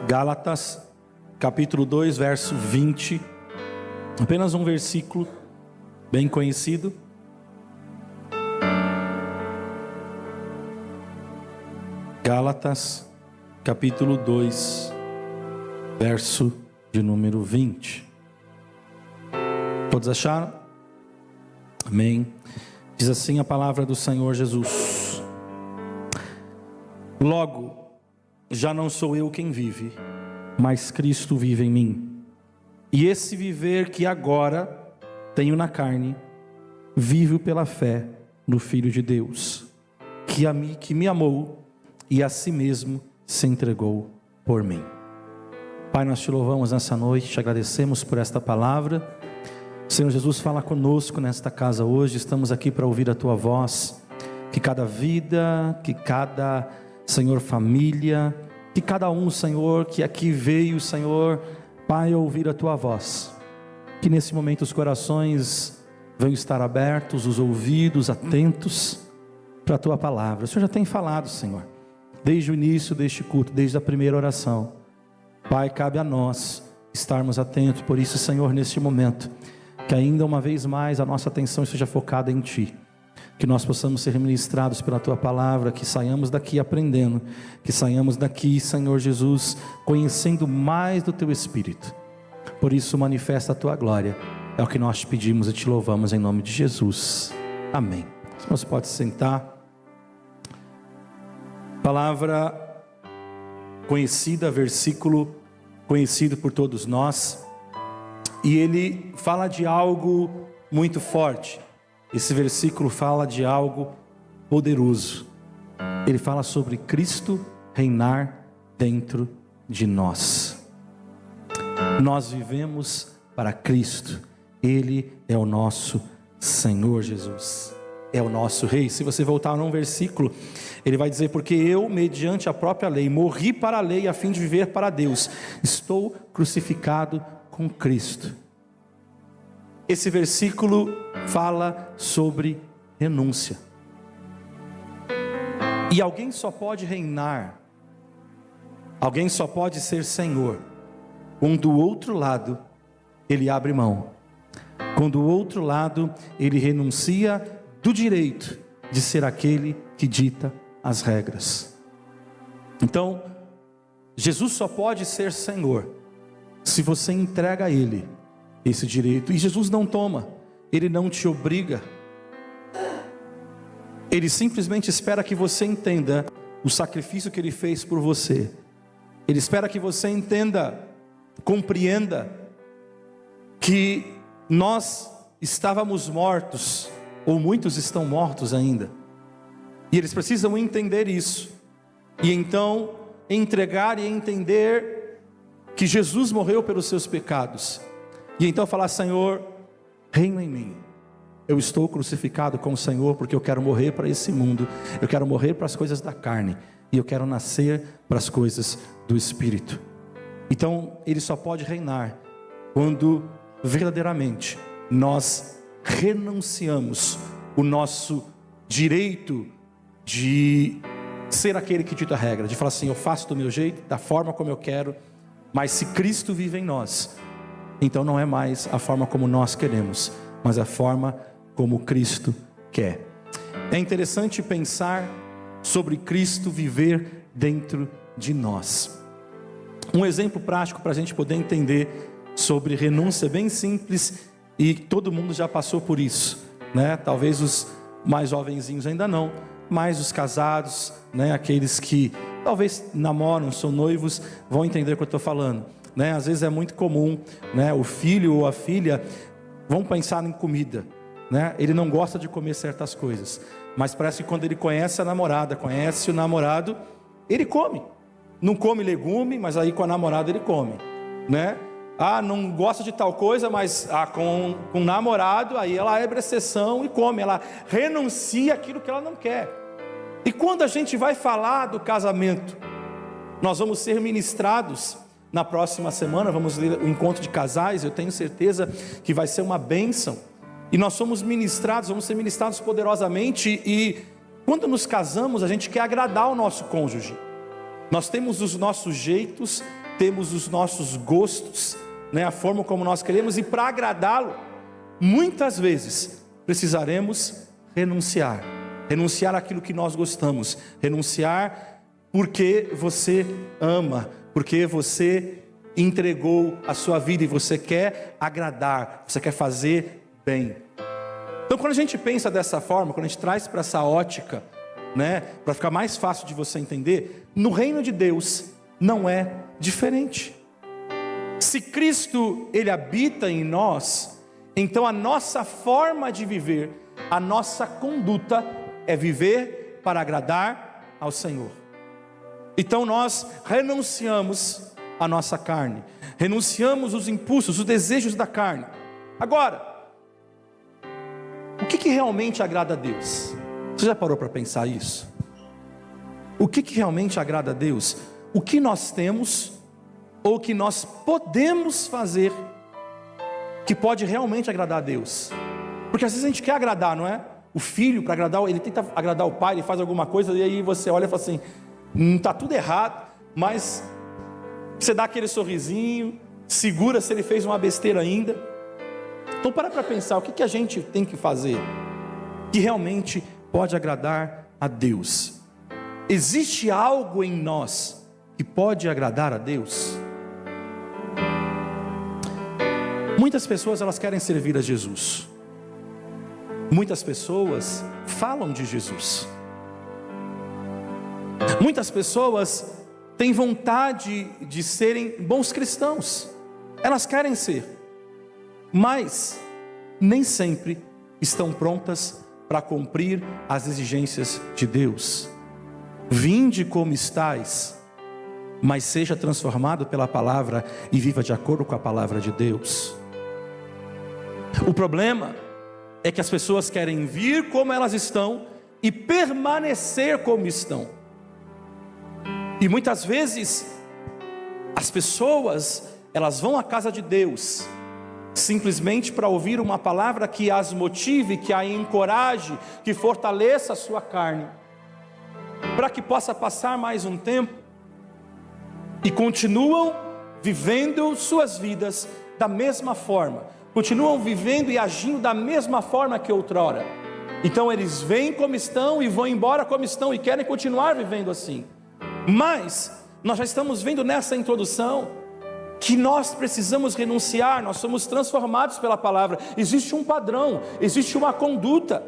Gálatas, capítulo 2, verso 20. Apenas um versículo bem conhecido. Gálatas, capítulo 2, verso de número 20. Todos acharam? Amém. Diz assim a palavra do Senhor Jesus: Logo, já não sou eu quem vive, mas Cristo vive em mim. E esse viver que agora tenho na carne, vivo pela fé no Filho de Deus, que me amou e a si mesmo se entregou por mim. Pai, nós te louvamos nessa noite, te agradecemos por esta palavra. Senhor Jesus, fala conosco nesta casa hoje. Estamos aqui para ouvir a tua voz. Que cada vida, que cada, Senhor, família, que cada um, Senhor, que aqui veio, Senhor, Pai, ouvir a tua voz. Que nesse momento os corações venham estar abertos, os ouvidos atentos para a tua palavra. O Senhor já tem falado, Senhor, desde o início deste culto, desde a primeira oração. Pai, cabe a nós estarmos atentos. Por isso, Senhor, neste momento, que ainda uma vez mais a nossa atenção esteja focada em Ti. Que nós possamos ser ministrados pela Tua palavra, que saiamos daqui aprendendo, que saiamos daqui, Senhor Jesus, conhecendo mais do Teu Espírito. Por isso manifesta a Tua glória. É o que nós te pedimos e te louvamos em nome de Jesus. Amém. Você pode sentar. Palavra conhecida, versículo conhecido por todos nós. E ele fala de algo muito forte. Esse versículo fala de algo poderoso. Ele fala sobre Cristo reinar dentro de nós. Nós vivemos para Cristo. Ele é o nosso Senhor Jesus. É o nosso Rei. Se você voltar num versículo, ele vai dizer: porque eu, mediante a própria lei, morri para a lei a fim de viver para Deus. Estou crucificado com Cristo. Esse versículo fala sobre renúncia. E alguém só pode reinar, alguém só pode ser Senhor, quando do outro lado ele abre mão, quando do outro lado ele renuncia do direito de ser aquele que dita as regras. Então, Jesus só pode ser Senhor se você entrega a Ele esse direito. E Jesus não toma, Ele não te obriga. Ele simplesmente espera que você entenda o sacrifício que Ele fez por você. Ele espera que você entenda, compreenda que nós estávamos mortos, ou muitos estão mortos ainda, e eles precisam entender isso, e então entregar e entender que Jesus morreu pelos seus pecados, e então falar: Senhor, reina em mim. Eu estou crucificado com o Senhor, porque eu quero morrer para esse mundo, eu quero morrer para as coisas da carne, e eu quero nascer para as coisas do Espírito. Então Ele só pode reinar quando verdadeiramente nós renunciamos o nosso direito de ser aquele que dita a regra, de falar assim: eu faço do meu jeito, da forma como eu quero. Mas se Cristo vive em nós, então não é mais a forma como nós queremos, mas a forma como Cristo quer. É interessante pensar sobre Cristo viver dentro de nós. Um exemplo prático para a gente poder entender sobre renúncia, bem simples, e todo mundo já passou por isso, né? Talvez os mais jovenzinhos ainda não, mas os casados, né? Aqueles que talvez namoram, são noivos, vão entender o que eu estou falando, né? Às vezes é muito comum, né? O filho ou a filha vão pensar em comida, né? Ele não gosta de comer certas coisas, mas parece que quando ele conhece a namorada, conhece o namorado, ele come. Não come legume, mas aí com a namorada ele come, né? Ah, não gosta de tal coisa, mas com o namorado, aí ela abre exceção e come. Ela renuncia aquilo que ela não quer. E quando a gente vai falar do casamento, nós vamos ser ministrados na próxima semana, vamos ler o encontro de casais. Eu tenho certeza que vai ser uma bênção. E nós somos ministrados, vamos ser ministrados poderosamente. E quando nos casamos, a gente quer agradar o nosso cônjuge. Nós temos os nossos jeitos, temos os nossos gostos, né, a forma como nós queremos, e para agradá-lo, muitas vezes precisaremos renunciar àquilo que nós gostamos, renunciar porque você ama, porque você entregou a sua vida e você quer agradar, você quer fazer bem. Então, quando a gente pensa dessa forma, quando a gente traz para essa ótica, né, para ficar mais fácil de você entender, no reino de Deus não é diferente. Se Cristo, Ele habita em nós, então a nossa forma de viver, a nossa conduta é viver para agradar ao Senhor. Então nós renunciamos a nossa carne, renunciamos os impulsos, os desejos da carne. Agora, o que realmente agrada a Deus? Você já parou para pensar isso? O que realmente agrada a Deus? O que nós temos, ou o que nós podemos fazer, que pode realmente agradar a Deus? Porque às vezes a gente quer agradar, não é? O filho, para agradar, ele tenta agradar o pai, ele faz alguma coisa, e aí você olha e fala assim, está tudo errado, mas você dá aquele sorrisinho, segura se ele fez uma besteira ainda. Então para pensar, o que a gente tem que fazer que realmente pode agradar a Deus? Existe algo em nós que pode agradar a Deus? Muitas pessoas, elas querem servir a Jesus. Muitas pessoas falam de Jesus. Muitas pessoas têm vontade de serem bons cristãos. Elas querem ser, mas nem sempre estão prontas para cumprir as exigências de Deus. Vinde como estais, mas seja transformado pela palavra e viva de acordo com a palavra de Deus. O problema é que as pessoas querem vir como elas estão e permanecer como estão. E muitas vezes as pessoas, elas vão à casa de Deus simplesmente para ouvir uma palavra que as motive, que a encoraje, que fortaleça a sua carne, para que possa passar mais um tempo, e continuam vivendo suas vidas da mesma forma, continuam vivendo e agindo da mesma forma que outrora. Então eles vêm como estão e vão embora como estão e querem continuar vivendo assim. Mas nós já estamos vendo nessa introdução que nós precisamos renunciar, nós somos transformados pela palavra. Existe um padrão, existe uma conduta,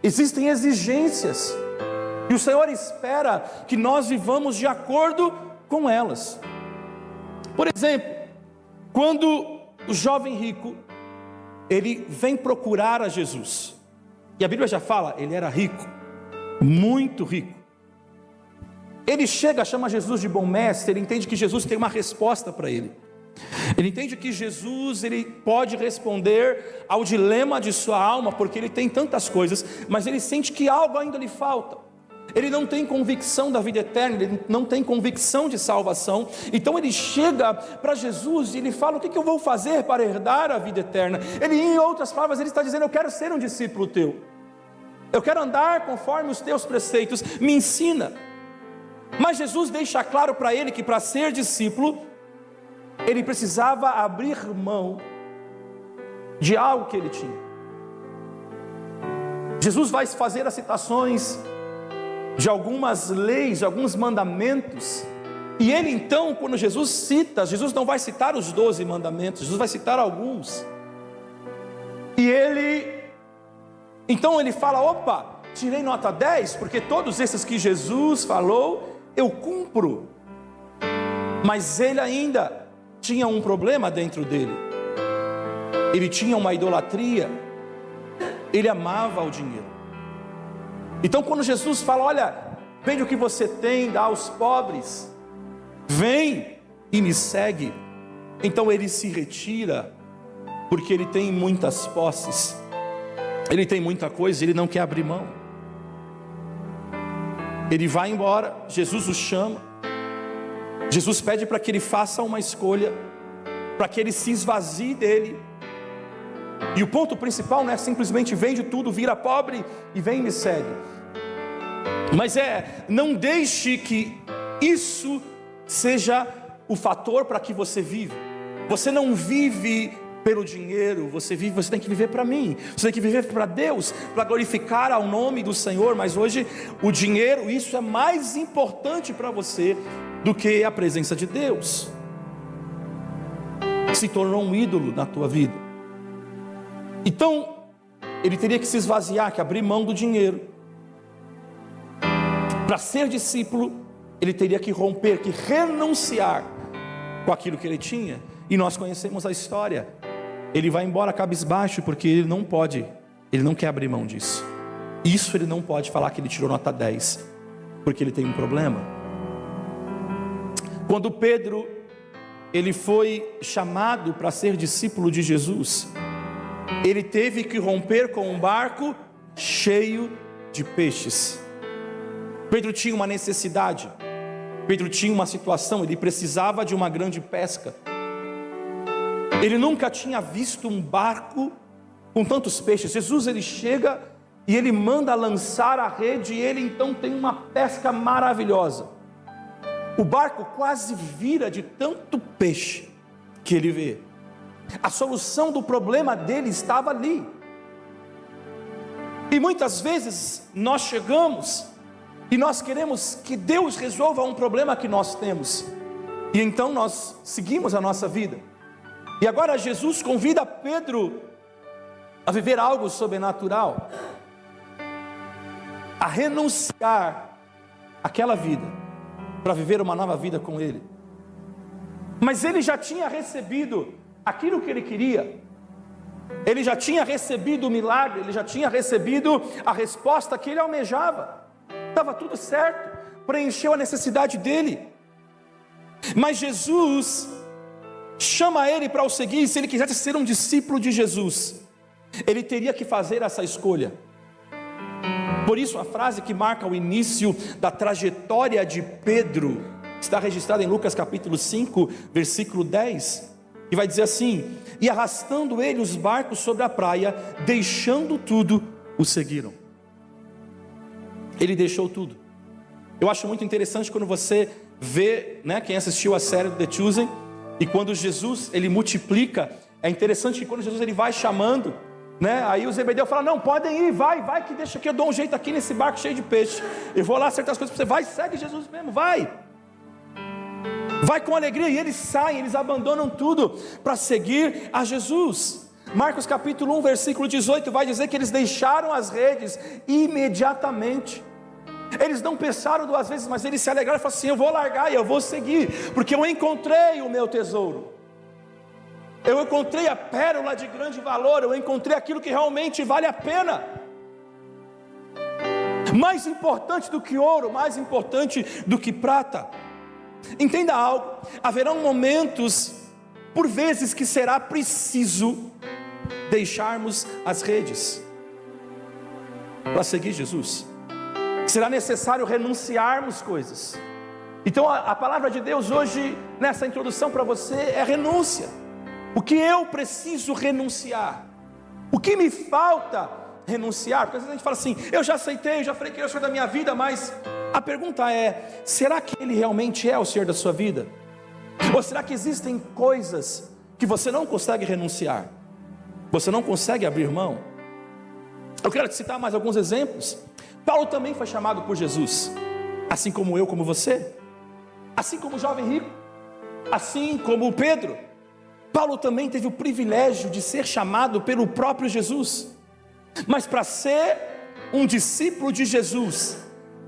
existem exigências, e o Senhor espera que nós vivamos de acordo com elas. Por exemplo, quando o jovem rico, ele vem procurar a Jesus, e a Bíblia já fala, ele era rico, muito rico. Ele chega, chama Jesus de bom mestre, ele entende que Jesus tem uma resposta para ele. Ele entende que Jesus, ele pode responder ao dilema de sua alma, porque ele tem tantas coisas, mas ele sente que algo ainda lhe falta. Ele não tem convicção da vida eterna, ele não tem convicção de salvação. Então ele chega para Jesus e ele fala, o que eu vou fazer para herdar a vida eterna? Ele, em outras palavras, ele está dizendo, eu quero ser um discípulo teu, eu quero andar conforme os teus preceitos, me ensina. Mas Jesus deixa claro para ele que para ser discípulo, ele precisava abrir mão de algo que ele tinha. Jesus vai fazer as citações de algumas leis, de alguns mandamentos, e ele então, quando Jesus cita, Jesus não vai citar os 12 mandamentos, Jesus vai citar alguns, e então ele fala, opa, tirei nota 10, porque todos esses que Jesus falou, eu cumpro. Mas ele ainda tinha um problema dentro dele, ele tinha uma idolatria, ele amava o dinheiro. Então quando Jesus fala, olha, vende o que você tem, dá aos pobres, vem e me segue, então ele se retira, porque ele tem muitas posses, ele tem muita coisa, ele não quer abrir mão. Ele vai embora, Jesus o chama, Jesus pede para que ele faça uma escolha, para que ele se esvazie dele. E o ponto principal não é simplesmente vende tudo, vira pobre e vem e me segue, mas não deixe que isso seja o fator para que você vive. Você não vive pelo dinheiro, você tem que viver para mim, você tem que viver para Deus, para glorificar ao nome do Senhor. Mas hoje o dinheiro, isso é mais importante para você do que a presença de Deus. Se tornou um ídolo na tua vida. Então ele teria que se esvaziar, que abrir mão do dinheiro. Para ser discípulo, ele teria que romper, que renunciar com aquilo que ele tinha. E nós conhecemos a história. Ele vai embora cabisbaixo, porque ele não pode, ele não quer abrir mão disso. Isso ele não pode falar que ele tirou nota 10, porque ele tem um problema. Quando Pedro, ele foi chamado para ser discípulo de Jesus, ele teve que romper com um barco cheio de peixes. Pedro tinha uma necessidade, Pedro tinha uma situação, ele precisava de uma grande pesca. Ele nunca tinha visto um barco com tantos peixes. Jesus, ele chega e ele manda lançar a rede, e ele então tem uma pesca maravilhosa. O barco quase vira de tanto peixe que ele vê. A solução do problema dele estava ali. E muitas vezes nós chegamos e nós queremos que Deus resolva um problema que nós temos, e então nós seguimos a nossa vida. E agora Jesus convida Pedro a viver algo sobrenatural, a renunciar àquela vida, para viver uma nova vida com Ele. Mas ele já tinha recebido aquilo que ele queria, ele já tinha recebido o milagre, ele já tinha recebido a resposta que ele almejava, estava tudo certo, preencheu a necessidade dele. Mas Jesus chama ele para o seguir. Se ele quisesse ser um discípulo de Jesus, ele teria que fazer essa escolha. Por isso a frase que marca o início da trajetória de Pedro está registrada em Lucas capítulo 5, versículo 10, que vai dizer assim: e arrastando ele os barcos sobre a praia, deixando tudo, o seguiram. Ele deixou tudo. Eu acho muito interessante quando você vê, quem assistiu a série do The Chosen, e quando Jesus, ele multiplica, é interessante que quando Jesus ele vai chamando, aí o Zebedeu fala: não, podem ir, vai, que deixa que eu dou um jeito aqui nesse barco cheio de peixe, eu vou lá acertar as coisas para você, vai, segue Jesus mesmo, vai com alegria. E eles saem, eles abandonam tudo para seguir a Jesus. Marcos capítulo 1, versículo 18, vai dizer que eles deixaram as redes imediatamente. Eles não pensaram duas vezes, mas eles se alegraram e falaram assim: eu vou largar e eu vou seguir, porque eu encontrei o meu tesouro, eu encontrei a pérola de grande valor, eu encontrei aquilo que realmente vale a pena. Mais importante do que ouro, mais importante do que prata. Entenda algo: haverão momentos, por vezes, que será preciso deixarmos as redes para seguir Jesus. Será necessário renunciarmos coisas. Então a palavra de Deus hoje, nessa introdução para você, é renúncia. O que eu preciso renunciar? O que me falta renunciar? Porque às vezes a gente fala assim: eu já aceitei, eu já falei que ele é o Senhor da minha vida, mas a pergunta é: será que Ele realmente é o Senhor da sua vida? Ou será que existem coisas que você não consegue renunciar? Você não consegue abrir mão? Eu quero te citar mais alguns exemplos. Paulo também foi chamado por Jesus, assim como eu, como você, assim como o jovem rico, assim como Pedro. Paulo também teve o privilégio de ser chamado pelo próprio Jesus. Mas para ser um discípulo de Jesus,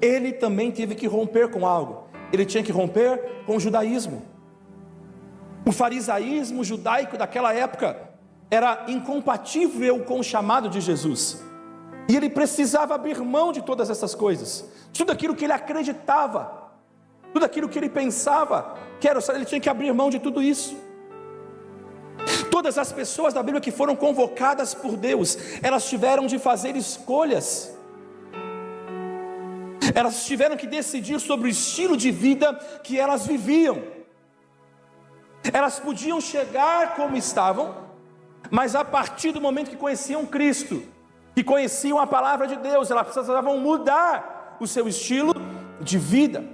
ele também teve que romper com algo. Ele tinha que romper com o judaísmo. O farisaísmo judaico daquela época era incompatível com o chamado de Jesus. E ele precisava abrir mão de todas essas coisas, tudo aquilo que ele acreditava, tudo aquilo que ele pensava, ele tinha que abrir mão de tudo isso. Todas as pessoas da Bíblia que foram convocadas por Deus, elas tiveram de fazer escolhas, elas tiveram que decidir sobre o estilo de vida que elas viviam. Elas podiam chegar como estavam, mas a partir do momento que conheciam Cristo, que conheciam a palavra de Deus, elas precisavam mudar o seu estilo de vida.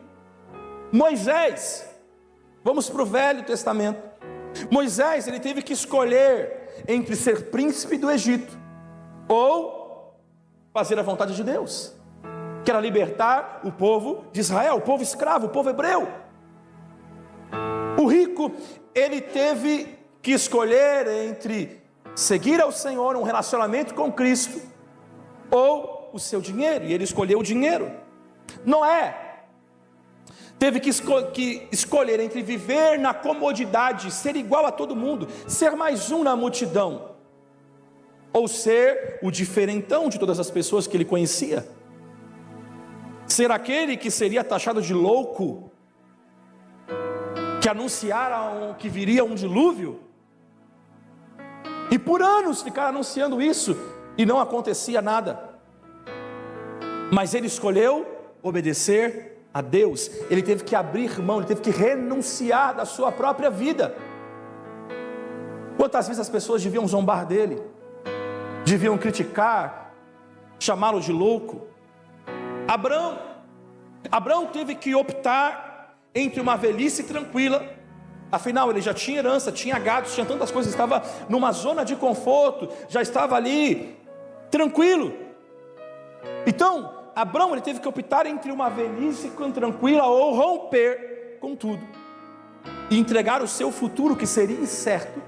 Moisés, Vamos para o Velho Testamento. Moisés, ele teve que escolher entre ser príncipe do Egito ou fazer a vontade de Deus, que era libertar o povo de Israel, o povo escravo, o povo hebreu. O rico, ele teve que escolher entre seguir ao Senhor, um relacionamento com Cristo, ou o seu dinheiro, e ele escolheu o dinheiro. Noé teve que escolher entre viver na comodidade, ser igual a todo mundo, ser mais um na multidão, ou ser o diferentão de todas as pessoas que ele conhecia, ser aquele que seria taxado de louco, que anunciaram que viria um dilúvio, e por anos ficaram anunciando isso, e não acontecia nada. Mas ele escolheu obedecer a Deus. Ele teve que abrir mão, ele teve que renunciar da sua própria vida. Quantas vezes as pessoas deviam zombar dele, deviam criticar, chamá-lo de louco? Abraão teve que optar entre uma velhice tranquila, afinal ele já tinha herança, tinha gados, tinha tantas coisas, estava numa zona de conforto, já estava ali tranquilo. Então Abraão, ele teve que optar entre uma velhice tranquila ou romper com tudo e entregar o seu futuro, que seria incerto,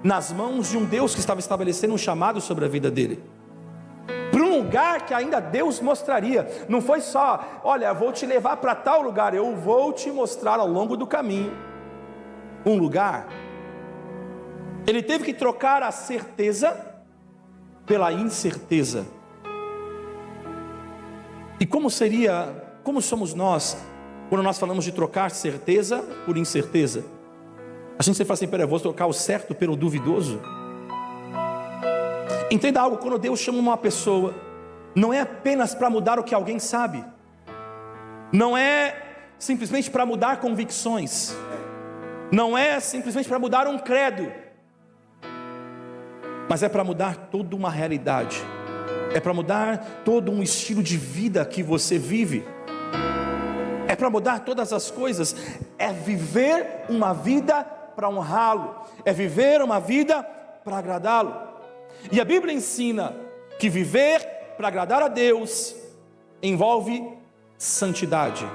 nas mãos de um Deus que estava estabelecendo um chamado sobre a vida dele, para um lugar que ainda Deus mostraria. Não foi só, olha, eu vou te levar para tal lugar, eu vou te mostrar ao longo do caminho um lugar. Ele teve que trocar a certeza pela incerteza. E como somos nós, quando nós falamos de trocar certeza por incerteza? A gente sempre fala assim, eu vou trocar o certo pelo duvidoso. Entenda algo, quando Deus chama uma pessoa, não é apenas para mudar o que alguém sabe, não é simplesmente para mudar convicções, não é simplesmente para mudar um credo, mas é para mudar toda uma realidade, é para mudar todo um estilo de vida que você vive, é para mudar todas as coisas, é viver uma vida para honrá-lo, é viver uma vida para agradá-lo. E a Bíblia ensina que viver para agradar a Deus envolve santidade,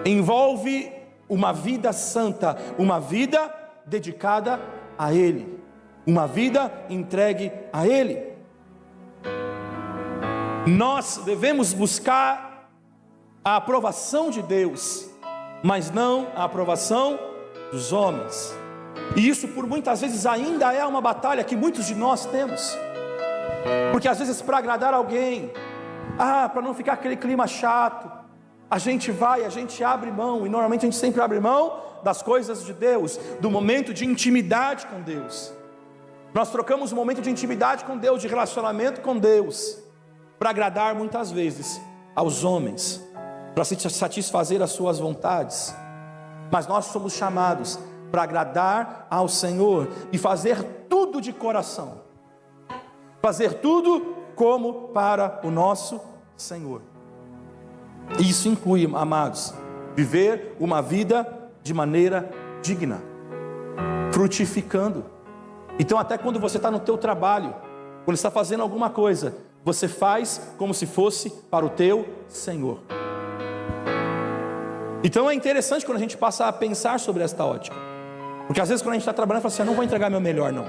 envolve uma vida santa, uma vida dedicada a Ele, uma vida entregue a Ele. Nós devemos buscar a aprovação de Deus, mas não a aprovação dos homens. E isso por muitas vezes ainda é uma batalha que muitos de nós temos, porque às vezes para agradar alguém, para não ficar aquele clima chato, a gente abre mão, e normalmente a gente sempre abre mão das coisas de Deus, do momento de intimidade com Deus. Nós trocamos o momento de intimidade com Deus, de relacionamento com Deus, para agradar muitas vezes aos homens, para satisfazer as suas vontades. Mas nós somos chamados para agradar ao Senhor e fazer tudo de coração, fazer tudo como para o nosso Senhor. Isso inclui, amados, viver uma vida de maneira digna, frutificando. Então até quando você está no teu trabalho, quando está fazendo alguma coisa, você faz como se fosse para o teu Senhor. Então é interessante quando a gente passa a pensar sobre esta ótica, porque às vezes quando a gente está trabalhando, fala assim, eu não vou entregar meu melhor, não,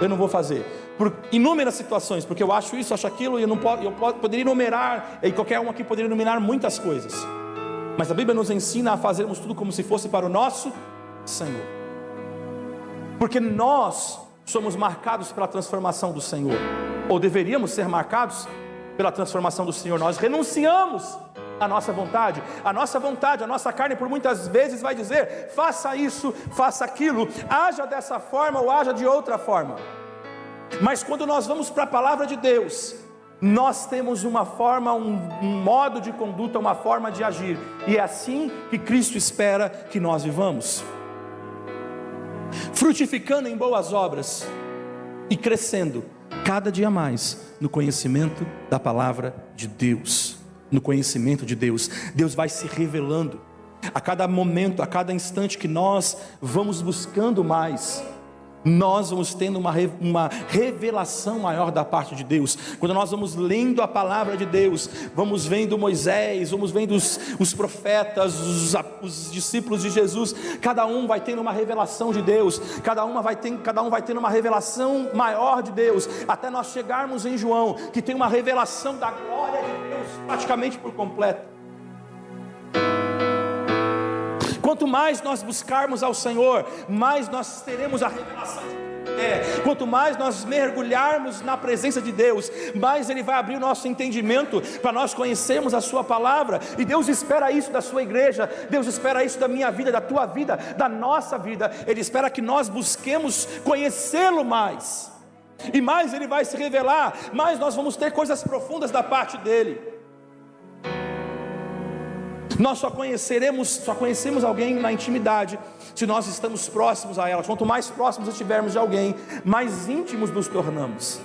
eu não vou fazer, por inúmeras situações, porque eu acho isso, acho aquilo, e poderia enumerar, e qualquer um aqui poderia enumerar muitas coisas, mas a Bíblia nos ensina a fazermos tudo como se fosse para o nosso Senhor, porque nós somos marcados pela transformação do Senhor, ou deveríamos ser marcados pela transformação do Senhor. Nós renunciamos à nossa vontade, a nossa carne por muitas vezes vai dizer, faça isso, faça aquilo, haja dessa forma ou haja de outra forma, mas quando nós vamos para a palavra de Deus, nós temos uma forma, um modo de conduta, uma forma de agir, e é assim que Cristo espera que nós vivamos, frutificando em boas obras e crescendo cada dia mais no conhecimento da palavra de Deus. No conhecimento de Deus, Deus vai se revelando, A cada momento, a cada instante que nós vamos buscando mais, nós vamos tendo uma revelação maior da parte de Deus. Quando nós vamos lendo a palavra de Deus, vamos vendo Moisés, vamos vendo os profetas, os discípulos de Jesus, cada um vai tendo uma revelação de Deus, cada um vai tendo uma revelação maior de Deus, até nós chegarmos em João, que tem uma revelação da glória de Deus praticamente por completo. Quanto mais nós buscarmos ao Senhor, mais nós teremos a revelação de Deus. Quanto mais nós mergulharmos na presença de Deus, mais Ele vai abrir o nosso entendimento para nós conhecermos a Sua palavra. E Deus espera isso da sua igreja, Deus espera isso da minha vida, da tua vida, da nossa vida. Ele espera que nós busquemos conhecê-lo mais, e mais Ele vai se revelar, mais nós vamos ter coisas profundas da parte dEle. Nós só conhecemos alguém na intimidade se nós estamos próximos a ela. Quanto mais próximos estivermos de alguém, mais íntimos nos tornamos.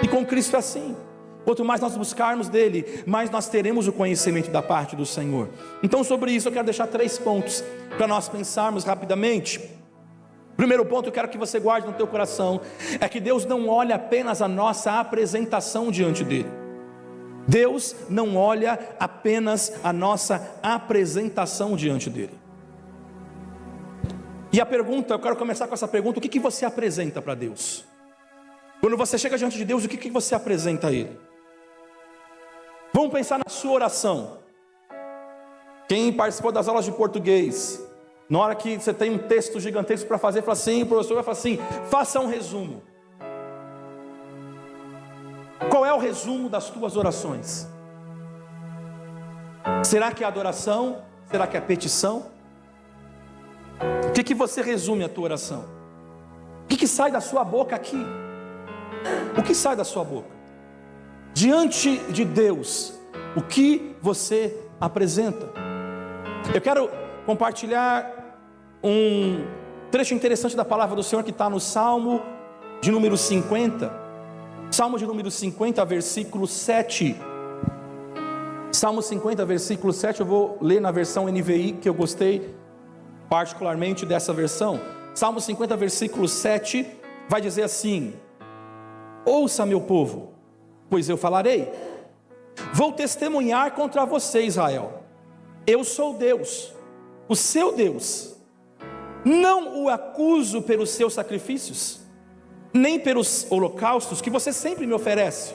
E com Cristo é assim. Quanto mais nós buscarmos dele, mais nós teremos o conhecimento da parte do Senhor. Então, sobre isso eu quero deixar 3 pontos para nós pensarmos rapidamente. Primeiro ponto, eu quero que você guarde no teu coração, é que Deus não olha apenas a nossa apresentação diante dele. Deus não olha apenas a nossa apresentação diante dele. E a pergunta, eu quero começar com essa pergunta: o que você apresenta para Deus? Quando você chega diante de Deus, o que você apresenta a Ele? Vamos pensar na sua oração. Quem participou das aulas de português, na hora que você tem um texto gigantesco para fazer, fala assim, o professor vai falar assim: faça um resumo. Qual é o resumo das tuas orações? Será que é adoração? Será que é petição? O que você resume a tua oração? O que sai da sua boca aqui? O que sai da sua boca? Diante de Deus, o que você apresenta? Eu quero compartilhar um trecho interessante da palavra do Senhor que está no Salmo de número 50. Salmo de número 50, versículo 7. Salmo 50, versículo 7, eu vou ler na versão NVI, que eu gostei particularmente dessa versão. Salmo 50, versículo 7, vai dizer assim: ouça, meu povo, pois eu falarei. Vou testemunhar contra você, Israel. Eu sou Deus, o seu Deus. Não o acuso pelos seus sacrifícios, nem pelos holocaustos que você sempre me oferece.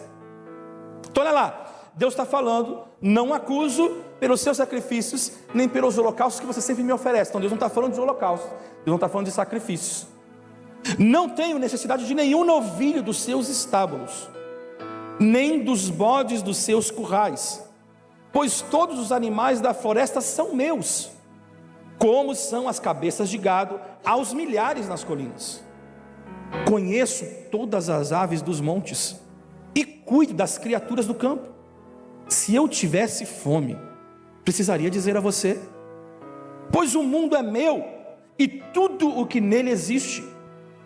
Então olha lá, Deus está falando: não acuso pelos seus sacrifícios, nem pelos holocaustos que você sempre me oferece. Então Deus não está falando de holocaustos, Deus não está falando de sacrifícios. Não tenho necessidade de nenhum novilho dos seus estábulos, nem dos bodes dos seus currais, pois todos os animais da floresta são meus, como são as cabeças de gado aos milhares nas colinas. Conheço todas as aves dos montes e cuido das criaturas do campo. Se eu tivesse fome, precisaria dizer a você, pois o mundo é meu e tudo o que nele existe.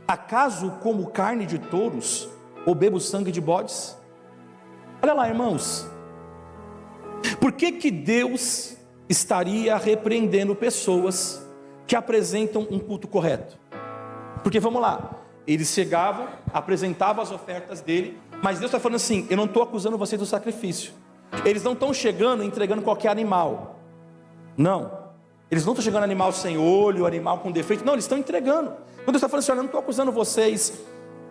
Acaso como carne de touros ou bebo sangue de bodes? Olha lá, irmãos, por que Deus estaria repreendendo pessoas que apresentam um culto correto? Porque vamos lá, eles chegavam, apresentavam as ofertas dele, mas Deus está falando assim: eu não estou acusando vocês do sacrifício. Eles não estão chegando e entregando qualquer animal. Não, eles não estão chegando animal sem olho, animal com defeito. Não, eles estão entregando. Quando Deus está falando assim: eu não estou acusando vocês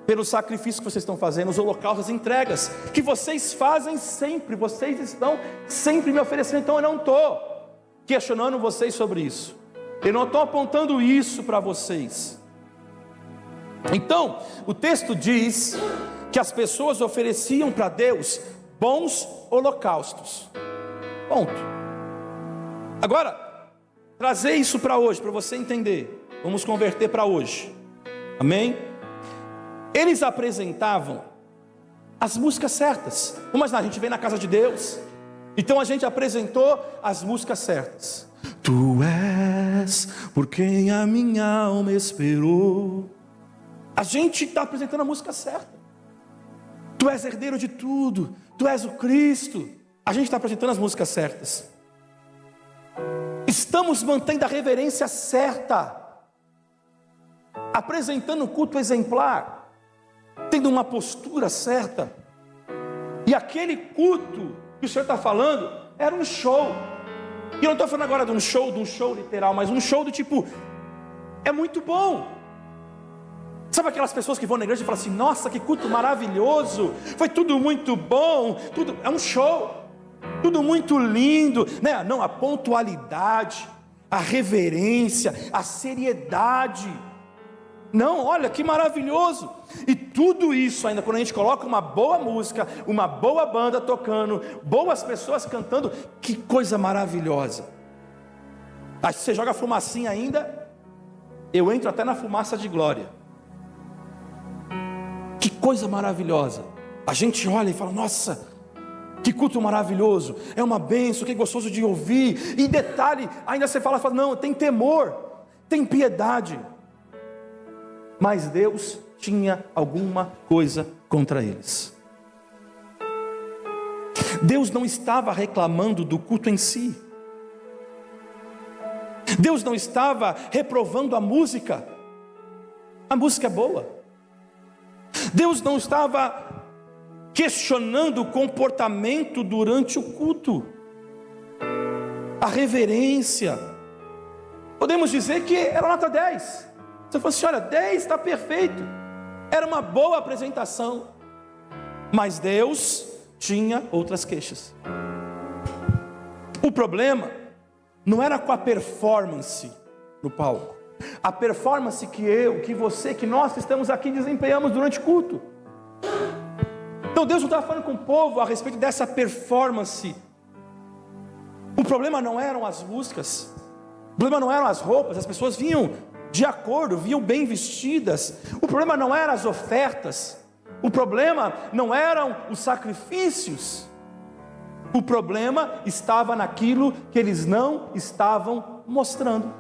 pelo sacrifício que vocês estão fazendo, os holocaustos, as entregas que vocês fazem sempre, vocês estão sempre me oferecendo. Então eu não estou questionando vocês sobre isso, eu não estou apontando isso para vocês. Então, o texto diz que as pessoas ofereciam para Deus bons holocaustos. Ponto. Agora, trazer isso para hoje, para você entender. Vamos converter para hoje. Amém? Eles apresentavam as músicas certas. Vamos imaginar, a gente vem na casa de Deus, então a gente apresentou as músicas certas. Tu és por quem a minha alma esperou. A gente está apresentando a música certa. Tu és herdeiro de tudo, tu és o Cristo. A gente está apresentando as músicas certas. E estamos mantendo a reverência certa, apresentando um culto exemplar, tendo uma postura certa. E aquele culto que o Senhor está falando era um show. E eu não estou falando agora de um show literal, mas um show do tipo, é muito bom. Sabe aquelas pessoas que vão na igreja e falam assim: nossa, que culto maravilhoso, foi tudo muito bom, tudo é um show, tudo muito lindo, né? Não, a pontualidade, a reverência, a seriedade. Não, olha que maravilhoso. E tudo isso ainda quando a gente coloca uma boa música, uma boa banda tocando, boas pessoas cantando, que coisa maravilhosa. Aí você joga a fumacinha ainda, eu entro até na fumaça de glória. Que coisa maravilhosa. A gente olha e fala: nossa, que culto maravilhoso, é uma bênção, que gostoso de ouvir. E detalhe, ainda você fala, não, tem temor, tem piedade. Mas Deus tinha alguma coisa contra eles. Deus não estava reclamando do culto em si. Deus não estava reprovando a música. A música é boa. Deus não estava questionando o comportamento durante o culto, a reverência. Podemos dizer que era nota 10. Você falou assim: olha, 10 está perfeito, era uma boa apresentação. Mas Deus tinha outras queixas. O problema não era com a performance no palco, a performance que eu, que você, que nós que estamos aqui desempenhamos durante o culto. Então Deus não estava falando com o povo a respeito dessa performance. O problema não eram as músicas, o problema não eram as roupas, as pessoas vinham de acordo, vinham bem vestidas. O problema não eram as ofertas, o problema não eram os sacrifícios. O problema estava naquilo que eles não estavam mostrando.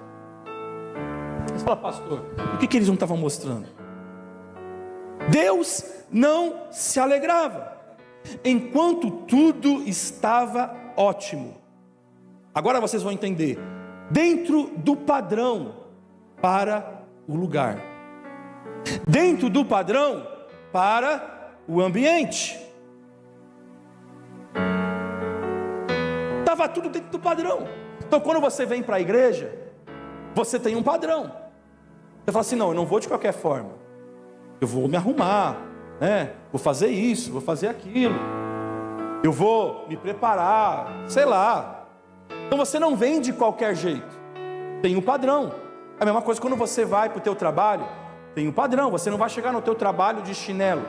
Você fala: pastor, o que eles não estavam mostrando? Deus não se alegrava, enquanto tudo estava ótimo. Agora vocês vão entender. Dentro do padrão para o lugar, dentro do padrão para o ambiente. Estava tudo dentro do padrão. Então quando você vem para a igreja, você tem um padrão. Você fala assim: não, eu não vou de qualquer forma, eu vou me arrumar, né? Vou fazer isso, vou fazer aquilo, eu vou me preparar, sei lá. Então você não vem de qualquer jeito, tem um padrão. A mesma coisa quando você vai para o teu trabalho, tem um padrão. Você não vai chegar no teu trabalho de chinelo,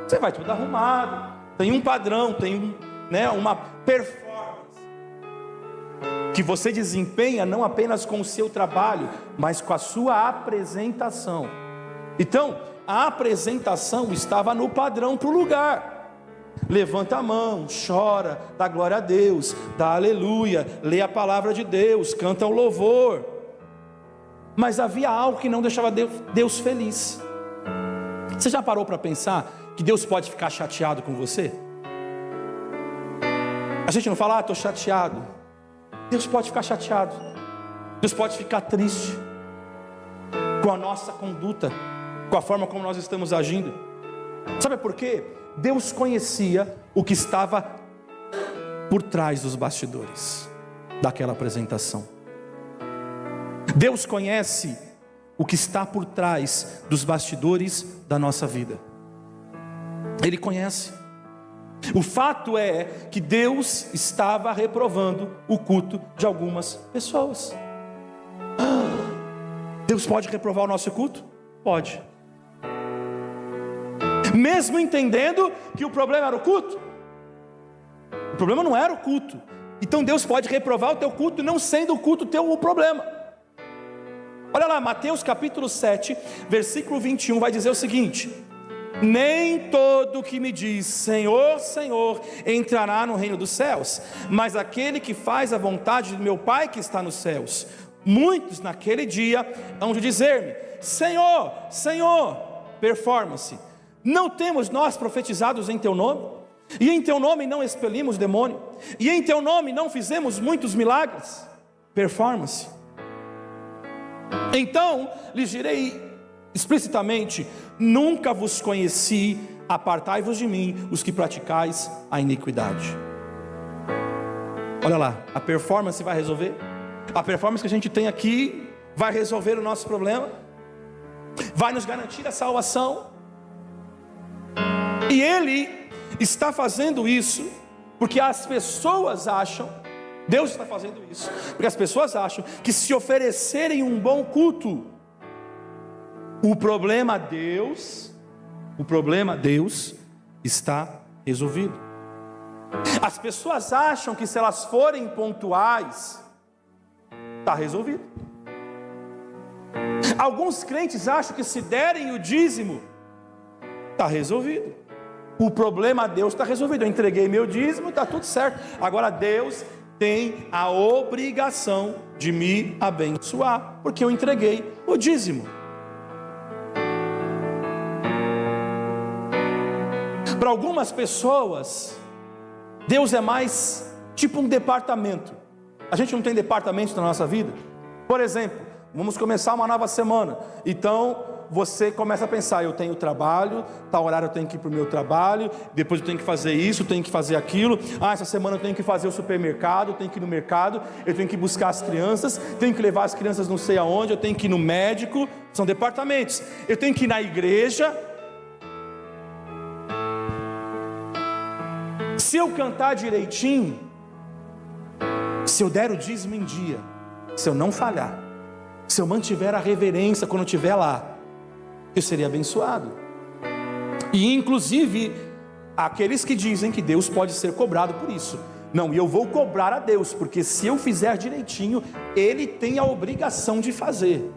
você vai tudo arrumado, tem um padrão, tem uma performance que você desempenha não apenas com o seu trabalho, mas com a sua apresentação. Então a apresentação estava no padrão para o lugar. Levanta a mão, chora, dá glória a Deus, dá aleluia, lê a palavra de Deus, canta o louvor. Mas havia algo que não deixava Deus feliz. Você já parou para pensar que Deus pode ficar chateado com você? A gente não fala: estou chateado. Deus pode ficar chateado. Deus pode ficar triste com a nossa conduta, com a forma como nós estamos agindo. Sabe por quê? Deus conhecia o que estava por trás dos bastidores daquela apresentação. Deus conhece o que está por trás dos bastidores da nossa vida. Ele conhece. O fato é que Deus estava reprovando o culto de algumas pessoas. Deus pode reprovar o nosso culto? Pode. Mesmo entendendo que o problema era o culto? O problema não era o culto. Então Deus pode reprovar o teu culto, não sendo o culto teu o problema. Olha lá, Mateus capítulo 7, versículo 21, vai dizer o seguinte: nem todo que me diz Senhor, Senhor, entrará no reino dos céus, mas aquele que faz a vontade do meu Pai que está nos céus. Muitos naquele dia hão de dizer-me: Senhor, Senhor, performance, não temos nós profetizados em teu nome? E em teu nome não expelimos demônio? E em teu nome não fizemos muitos milagres? performance. Então lhes direi explicitamente: nunca vos conheci, apartai-vos de mim, os que praticais a iniquidade. Olha lá, a performance vai resolver? A performance que a gente tem aqui vai resolver o nosso problema? Vai nos garantir a salvação? E Ele está fazendo isso porque as pessoas acham, Deus está fazendo isso porque as pessoas acham que se oferecerem um bom culto, o problema Deus está resolvido. As pessoas acham que se elas forem pontuais, está resolvido. Alguns crentes acham que se derem o dízimo, está resolvido. O problema Deus está resolvido. Eu entreguei meu dízimo, está tudo certo. Agora Deus tem a obrigação de me abençoar, porque eu entreguei o dízimo. Para algumas pessoas, Deus é mais tipo um departamento. A gente não tem departamentos na nossa vida. Por exemplo, vamos começar uma nova semana. Então você começa a pensar: eu tenho trabalho, tal horário eu tenho que ir para o meu trabalho, depois eu tenho que fazer isso, tenho que fazer aquilo. Essa semana eu tenho que fazer o supermercado, eu tenho que ir no mercado, eu tenho que buscar as crianças, tenho que levar as crianças não sei aonde, eu tenho que ir no médico. São departamentos. Eu tenho que ir na igreja. Se eu cantar direitinho, se eu der o dízimo em dia, se eu não falhar, se eu mantiver a reverência quando eu estiver lá, eu seria abençoado. E inclusive aqueles que dizem que Deus pode ser cobrado por isso. Não, e eu vou cobrar a Deus, porque se eu fizer direitinho, Ele tem a obrigação de fazer.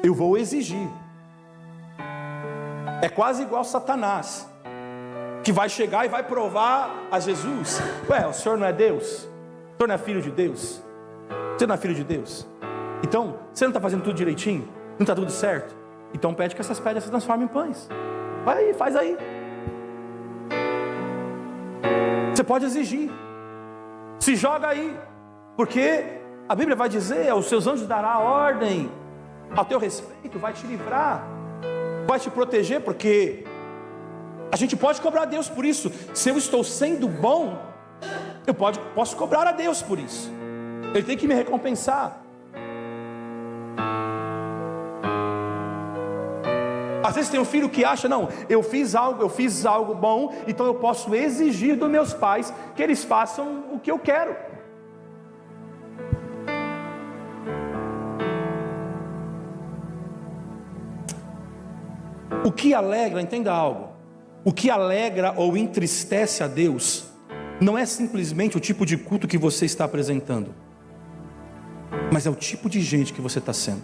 Eu vou exigir. É quase igual Satanás, que vai chegar e vai provar a Jesus: ué, o senhor não é Deus? O senhor não é filho de Deus? Você não é filho de Deus? Então, você não está fazendo tudo direitinho? Não está tudo certo? Então pede que essas pedras se transformem em pães. Vai aí, faz aí. Você pode exigir. Se joga aí. Porque a Bíblia vai dizer: aos seus anjos dará ordem ao teu respeito, vai te livrar, vai te proteger, porque a gente pode cobrar a Deus por isso. Se eu estou sendo bom, eu posso cobrar a Deus por isso. Ele tem que me recompensar. Às vezes tem um filho que acha: não, eu fiz algo bom, então eu posso exigir dos meus pais que eles façam o que eu quero. O que alegra, entenda algo, o que alegra ou entristece a Deus não é simplesmente o tipo de culto que você está apresentando, mas é o tipo de gente que você está sendo.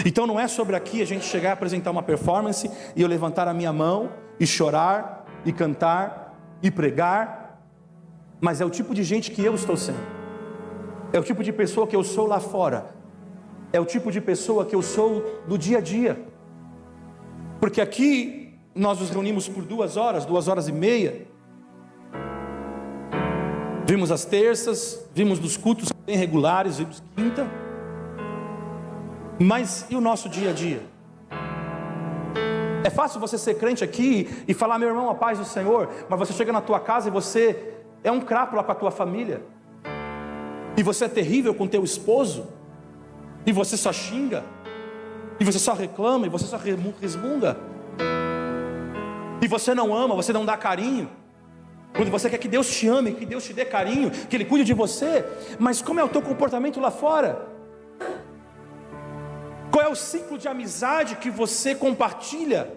Então não é sobre aqui a gente chegar a apresentar uma performance e eu levantar a minha mão e chorar e cantar e pregar, mas é o tipo de gente que eu estou sendo, é o tipo de pessoa que eu sou lá fora, é o tipo de pessoa que eu sou do dia a dia. Porque aqui nós nos reunimos por 2 horas e meia. Vimos as terças, vimos nos cultos bem regulares, vimos quinta. Mas e o nosso dia a dia? É fácil você ser crente aqui e falar: meu irmão, a paz do Senhor, mas você chega na tua casa e você é um crápula com a tua família, e você é terrível com teu esposo, e você só xinga, e você só reclama, e você só resmunga, e você não ama, você não dá carinho, quando você quer que Deus te ame, que Deus te dê carinho, que Ele cuide de você. Mas como é o teu comportamento lá fora? Qual é o ciclo de amizade que você compartilha?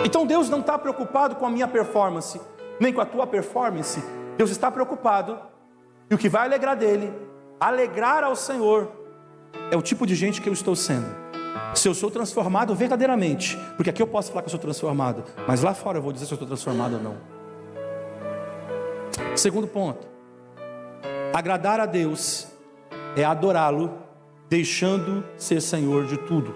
Então Deus não está preocupado com a minha performance, nem com a tua performance. Deus está preocupado, e o que vai alegrar dele, alegrar ao Senhor, é o tipo de gente que eu estou sendo. Se eu sou transformado verdadeiramente, porque aqui eu posso falar que eu sou transformado, mas lá fora eu vou dizer se eu estou transformado ou não. Segundo ponto: agradar a Deus é adorá-lo, deixando ser Senhor de tudo.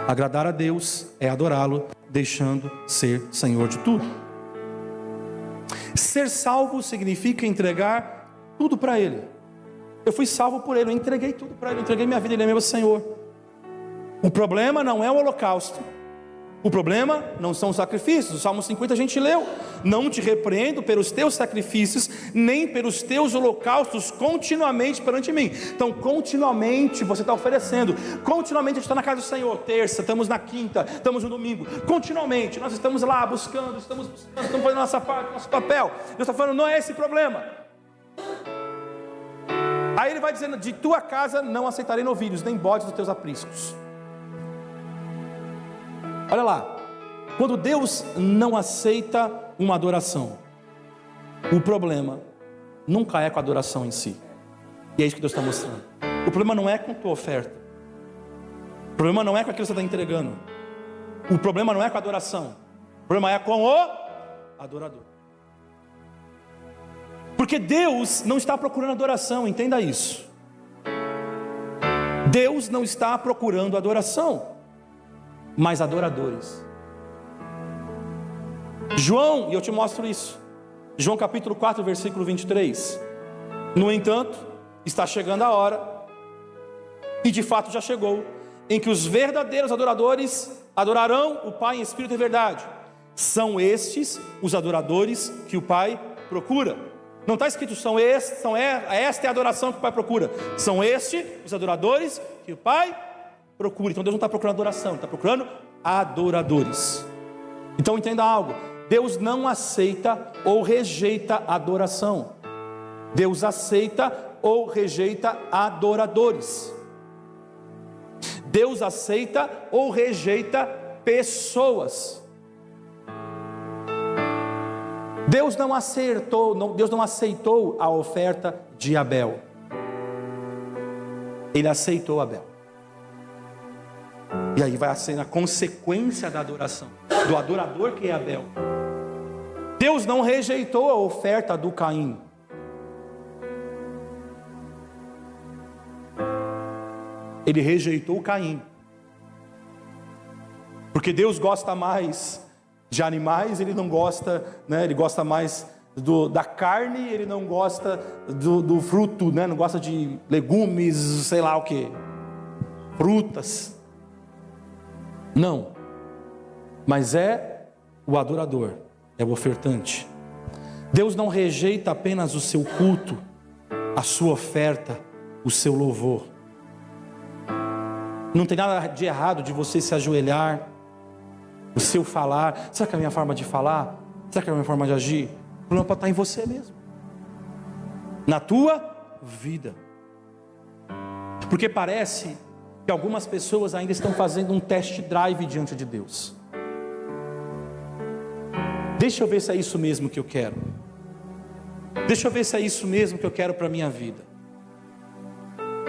Agradar a Deus é adorá-lo, deixando ser Senhor de tudo. Ser salvo significa entregar tudo para Ele. Eu fui salvo por Ele, eu entreguei tudo para Ele, eu entreguei minha vida, Ele é meu Senhor. O problema não é o holocausto. O problema não são os sacrifícios. O Salmo 50 a gente leu: não te repreendo pelos teus sacrifícios, nem pelos teus holocaustos continuamente perante mim. Então continuamente você está oferecendo, continuamente a gente está na casa do Senhor, terça, estamos na quinta, estamos no domingo, continuamente nós estamos lá buscando, estamos fazendo a nossa parte, nosso papel. Deus está falando, não é esse problema. Aí Ele vai dizendo: de tua casa não aceitarei novilhos, nem bodes dos teus apriscos. Olha lá, quando Deus não aceita uma adoração, o problema nunca é com a adoração em si. E é isso que Deus está mostrando. O problema não é com a tua oferta. O problema não é com aquilo que você está entregando. O problema não é com a adoração. O problema é com o adorador. Porque Deus não está procurando adoração, entenda isso. Deus não está procurando adoração, mas adoradores. João, e eu te mostro isso, João capítulo 4, versículo 23. No entanto, está chegando a hora, e de fato já chegou, em que os verdadeiros adoradores adorarão o Pai em espírito e verdade. São estes os adoradores que o Pai procura. Não está escrito esta é a adoração que o Pai procura. São estes os adoradores que o Pai procura. Então Deus não está procurando adoração, Ele está procurando adoradores. Então entenda algo: Deus não aceita ou rejeita adoração. Deus aceita ou rejeita adoradores. Deus aceita ou rejeita pessoas. Deus não aceitou a oferta de Abel. Ele aceitou Abel. E aí vai ser a consequência da adoração, do adorador que é Abel. Deus não rejeitou a oferta do Caim. Ele rejeitou Caim. Porque Deus gosta mais de animais, Ele não gosta, né? Ele gosta mais da carne, Ele não gosta do fruto, né? Não gosta de legumes, sei lá o que, frutas. Não, mas é o adorador, é o ofertante. Deus não rejeita apenas o seu culto, a sua oferta, o seu louvor. Não tem nada de errado de você se ajoelhar, o seu falar. Será que é a minha forma de falar? Será que é a minha forma de agir? O problema pode estar em você mesmo, na tua vida. Porque parece que algumas pessoas ainda estão fazendo um test drive diante de Deus. Deixa eu ver se é isso mesmo que eu quero. Deixa eu ver se é isso mesmo que eu quero para a minha vida.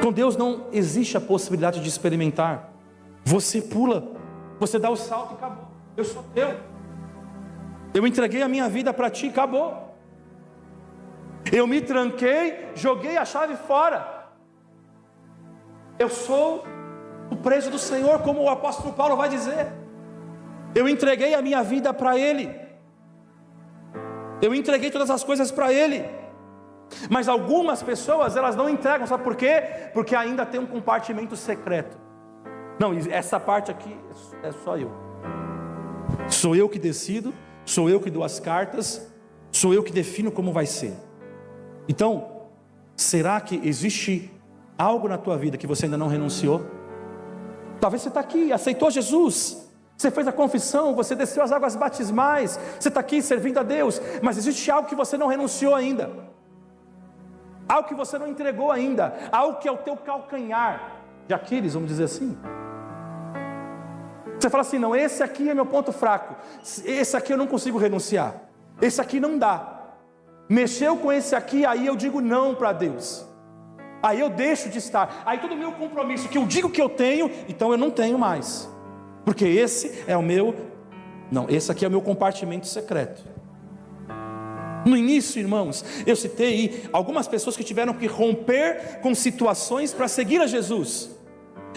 Com Deus não existe a possibilidade de experimentar. Você pula, você dá o salto e acabou. Eu sou teu. Eu entreguei a minha vida para ti, acabou. Eu me tranquei, joguei a chave fora. Eu sou o preso do Senhor, como o apóstolo Paulo vai dizer. Eu entreguei a minha vida para Ele. Eu entreguei todas as coisas para Ele. Mas algumas pessoas, elas não entregam, sabe por quê? Porque ainda tem um compartimento secreto. Não, essa parte aqui é só eu. Sou eu que decido, sou eu que dou as cartas, sou eu que defino como vai ser. Então, será que existe algo na tua vida que você ainda não renunciou? Talvez você está aqui, aceitou Jesus, você fez a confissão, você desceu as águas batismais, você está aqui servindo a Deus, mas existe algo que você não renunciou ainda, algo que você não entregou ainda, algo que é o teu calcanhar de Aquiles, vamos dizer assim. Você fala assim: não, esse aqui é meu ponto fraco, esse aqui eu não consigo renunciar, esse aqui não dá. Mexeu com esse aqui, aí eu digo não para Deus, aí eu deixo de estar, aí todo o meu compromisso que eu digo que eu tenho, então eu não tenho mais, porque esse é o meu, não, esse aqui é o meu compartimento secreto. No início, irmãos, eu citei algumas pessoas que tiveram que romper com situações para seguir a Jesus.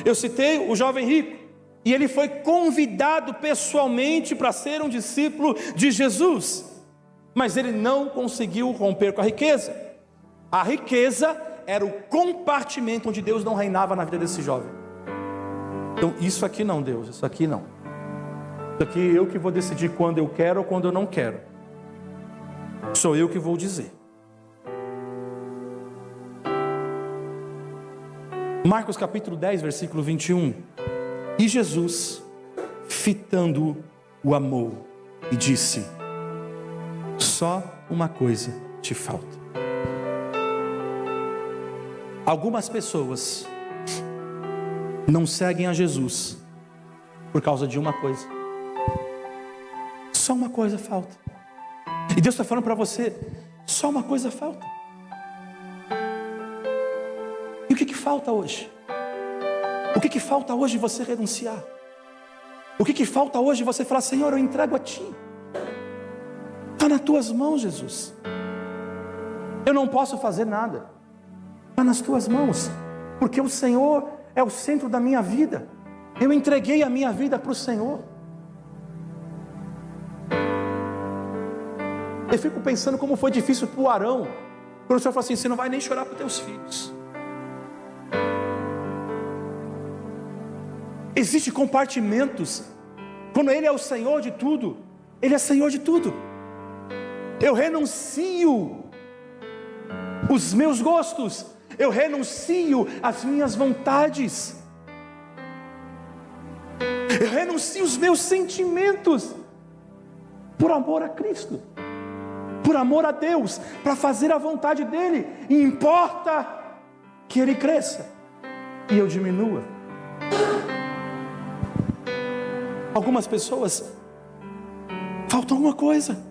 Eu citei o jovem rico, E ele foi convidado pessoalmente para ser um discípulo de Jesus. Mas ele não conseguiu romper com a riqueza. A riqueza era o compartimento onde Deus não reinava na vida desse jovem. Então, isso aqui não, Deus, isso aqui não. Isso aqui eu que vou decidir quando eu quero ou quando eu não quero. Sou eu que vou dizer. Marcos capítulo 10, versículo 21. E Jesus, fitando-o, o amou e disse: só uma coisa te falta. Algumas pessoas não seguem a Jesus por causa de uma coisa. Só uma coisa falta. E Deus está falando para você: só uma coisa falta. E o que falta hoje? O que falta hoje você renunciar? O que falta hoje você falar: Senhor, eu entrego a Ti. Está nas Tuas mãos, Jesus. Eu não posso fazer nada. Está nas Tuas mãos. Porque o Senhor é o centro da minha vida. Eu entreguei a minha vida para o Senhor. Eu fico pensando como foi difícil para o Arão, quando o Senhor falou assim: você não vai nem chorar para os teus filhos. Existem compartimentos. Quando Ele é o Senhor de tudo, Ele é Senhor de tudo. Eu renuncio os meus gostos, eu renuncio as minhas vontades, eu renuncio os meus sentimentos, por amor a Cristo, por amor a Deus, para fazer a vontade dEle. E importa que Ele cresça e eu diminua. Algumas pessoas faltam alguma coisa.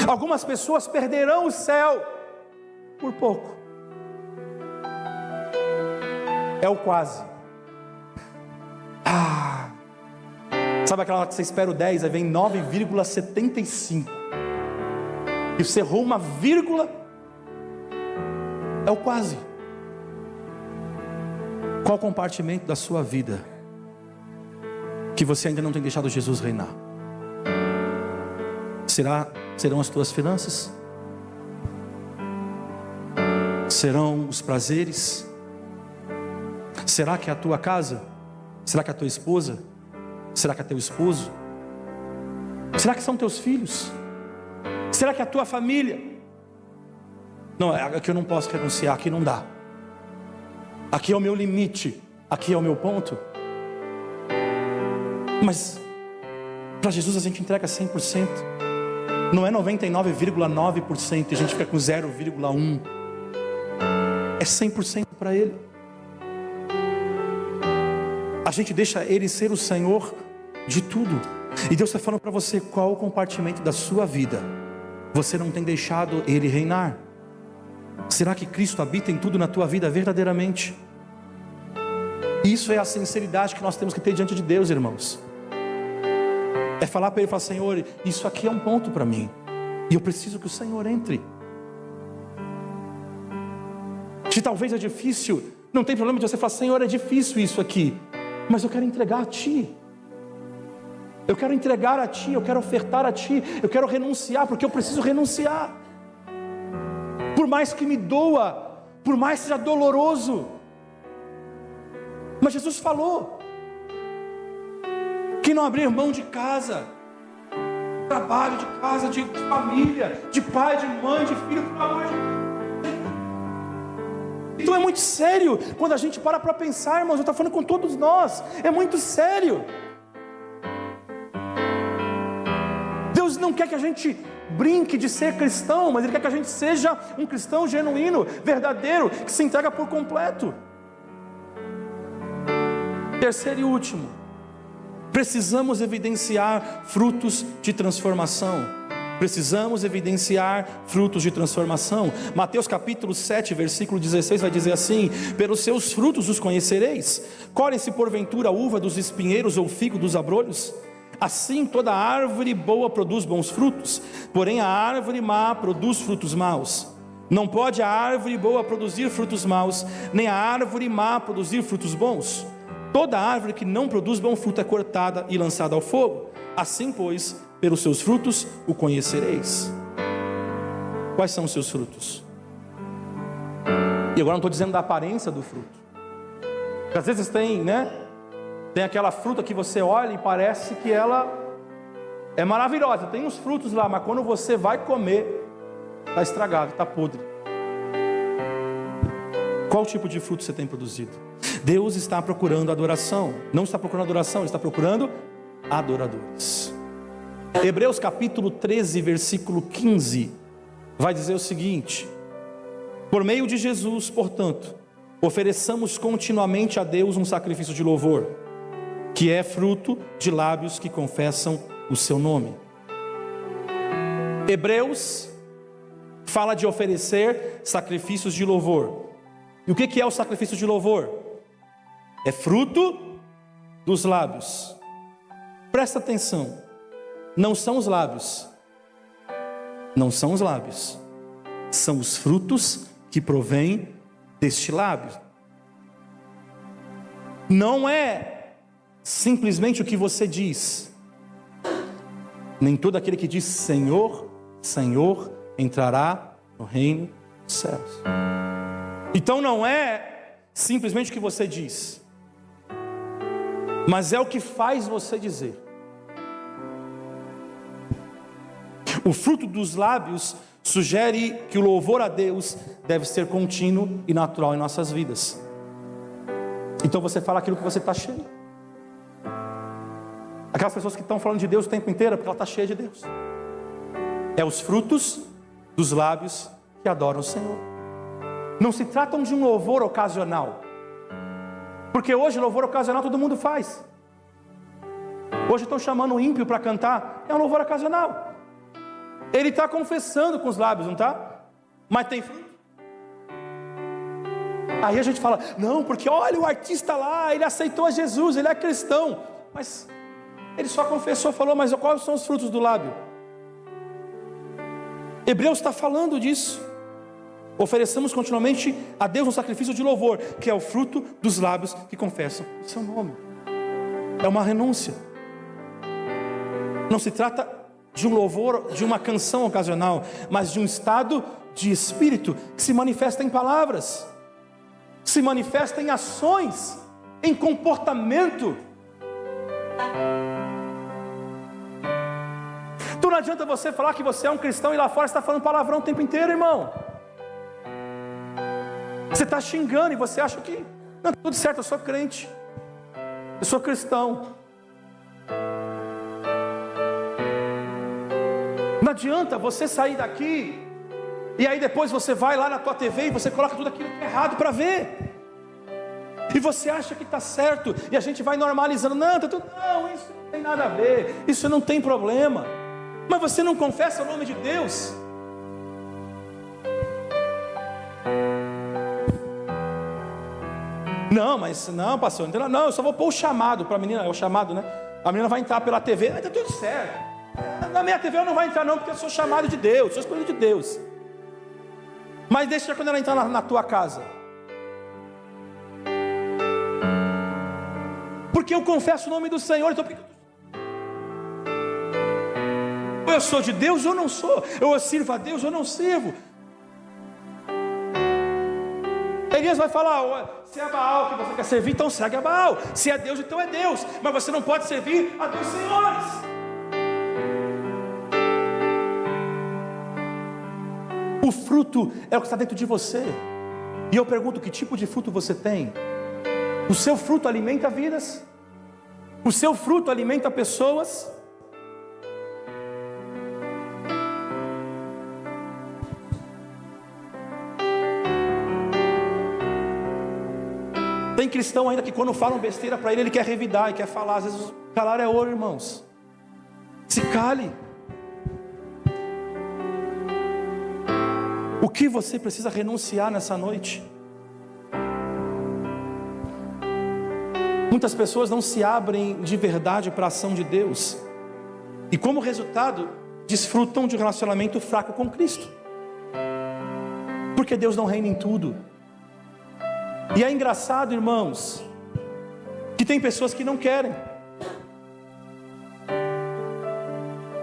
Algumas pessoas perderão o céu por pouco. É o quase. Sabe aquela hora que você espera o 10, aí vem 9,75. E você errou uma vírgula. É o quase. Qual compartimento da sua vida que você ainda não tem deixado Jesus reinar? Serão as tuas finanças? Serão os prazeres? Será que é a tua casa? Será que é a tua esposa? Será que é teu esposo? Será que são teus filhos? Será que é a tua família? Não, aqui eu não posso renunciar, aqui não dá. Aqui é o meu limite, aqui é o meu ponto. Mas para Jesus a gente entrega 100%. Não é 99,9%, a gente fica com 0,1%. É 100% para Ele. A gente deixa Ele ser o Senhor de tudo. E Deus está falando para você: qual o compartimento da sua vida você não tem deixado Ele reinar? Será que Cristo habita em tudo na tua vida verdadeiramente? Isso é a sinceridade que nós temos que ter diante de Deus, irmãos. É falar para Ele, falar: Senhor, isso aqui é um ponto para mim, e eu preciso que o Senhor entre. Se talvez é difícil, não tem problema de você falar: Senhor, é difícil isso aqui, mas eu quero entregar a Ti. Eu quero entregar a Ti, eu quero ofertar a Ti, eu quero renunciar, porque eu preciso renunciar. Por mais que me doa, por mais que seja doloroso. Mas Jesus falou: quem não abrir mão de casa, trabalho, de casa, de família, de pai, de mãe, de filho, pelo amor de Deus. Então é muito sério quando a gente para pensar, irmãos. Eu estou falando com todos nós, é muito sério. Deus não quer que a gente brinque de ser cristão, mas Ele quer que a gente seja um cristão genuíno, verdadeiro, que se entrega por completo. Terceiro e último, precisamos evidenciar frutos de transformação. Precisamos evidenciar frutos de transformação. Mateus capítulo 7, versículo 16 vai dizer assim: pelos seus frutos os conhecereis. Colhem-se porventura a uva dos espinheiros ou o figo dos abrolhos? Assim toda árvore boa produz bons frutos, porém a árvore má produz frutos maus. Não pode a árvore boa produzir frutos maus, nem a árvore má produzir frutos bons. Toda árvore que não produz bom fruto é cortada e lançada ao fogo. Assim, pois, pelos seus frutos o conhecereis. Quais são os seus frutos? E agora não estou dizendo da aparência do fruto. Porque às vezes tem, tem aquela fruta que você olha e parece que ela é maravilhosa. Tem uns frutos lá, mas quando você vai comer, está estragado, está podre. Qual tipo de fruto você tem produzido? Deus está procurando adoração. Não está procurando adoração, Ele está procurando adoradores. Hebreus capítulo 13, versículo 15, vai dizer o seguinte: por meio de Jesus, portanto, ofereçamos continuamente a Deus um sacrifício de louvor, que é fruto de lábios que confessam o seu nome. Hebreus fala de oferecer sacrifícios de louvor. E o que é o sacrifício de louvor? É fruto dos lábios. Presta atenção, não são os lábios, são os frutos que provêm deste lábio. Não é simplesmente o que você diz. Nem todo aquele que diz Senhor, Senhor, entrará no reino dos céus. Então não é simplesmente o que você diz, mas é o que faz você dizer. O fruto dos lábios sugere que o louvor a Deus deve ser contínuo e natural em nossas vidas. Então você fala aquilo que você está cheio. Aquelas pessoas que estão falando de Deus o tempo inteiro, porque ela está cheia de Deus. É os frutos dos lábios que adoram o Senhor. Não se tratam de um louvor ocasional, porque hoje louvor ocasional todo mundo faz. Hoje estão chamando o ímpio para cantar, é um louvor ocasional. Ele está confessando com os lábios, não está? Mas tem fruto. Aí a gente fala, não, porque olha o artista lá, ele aceitou a Jesus, ele é cristão. Mas ele só confessou, falou, mas quais são os frutos do lábio? Hebreus está falando disso. Ofereçamos continuamente a Deus um sacrifício de louvor, que é o fruto dos lábios que confessam o seu nome. É uma renúncia. Não se trata de um louvor, de uma canção ocasional, mas de um estado de espírito que se manifesta em palavras, se manifesta em ações, em comportamento. Então não adianta você falar que você é um cristão e lá fora está falando palavrão o tempo inteiro, irmão. Você está xingando e você acha que não, tudo certo, eu sou crente, eu sou cristão. Não adianta você sair daqui e aí depois você vai lá na tua TV e você coloca tudo aquilo que é errado para ver. E você acha que está certo e a gente vai normalizando. Não, tá tudo, não, isso não tem nada a ver, isso não tem problema. Mas você não confessa o nome de Deus. Não, mas não, pastor, não, eu só vou pôr o chamado para a menina, é o chamado, né? A menina vai entrar pela TV, está tudo certo. Na minha TV ela não vai entrar não, porque eu sou chamado de Deus, sou escolhido de Deus. Mas deixa quando ela entrar na tua casa. Porque eu confesso o nome do Senhor, então ou eu sou de Deus ou não sou, ou eu sirvo a Deus ou não sirvo. Elias vai falar, se é Baal que você quer servir, então segue a Baal. Se é Deus, então é Deus. Mas você não pode servir a dois senhores. O fruto é o que está dentro de você. E eu pergunto, que tipo de fruto você tem? O seu fruto alimenta vidas? O seu fruto alimenta pessoas? Tem cristão ainda que quando falam besteira para ele, ele quer revidar e quer falar. Às vezes calar é ouro, irmãos. Se cale. O que você precisa renunciar nessa noite? Muitas pessoas não se abrem de verdade para a ação de Deus. E como resultado, desfrutam de um relacionamento fraco com Cristo. Porque Deus não reina em tudo. E é engraçado, irmãos, que tem pessoas que não querem.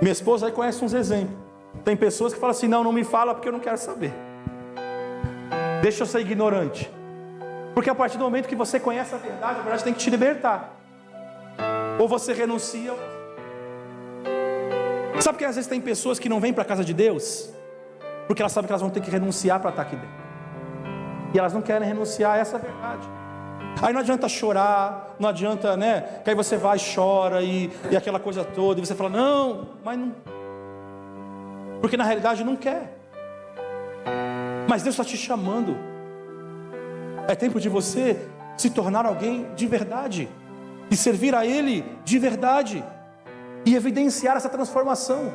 Minha esposa aí conhece uns exemplos. Tem pessoas que falam assim: não me fala porque eu não quero saber. Deixa eu ser ignorante. Porque a partir do momento que você conhece a verdade tem que te libertar. Ou você renuncia. Sabe que às vezes tem pessoas que não vêm para a casa de Deus porque elas sabem que elas vão ter que renunciar para estar aqui dentro. E elas não querem renunciar a essa verdade. Aí não adianta chorar, não adianta, né? Que aí você vai e chora e aquela coisa toda, e você fala: não, mas não. Porque na realidade não quer. Mas Deus está te chamando. É tempo de você se tornar alguém de verdade, e servir a Ele de verdade, e evidenciar essa transformação.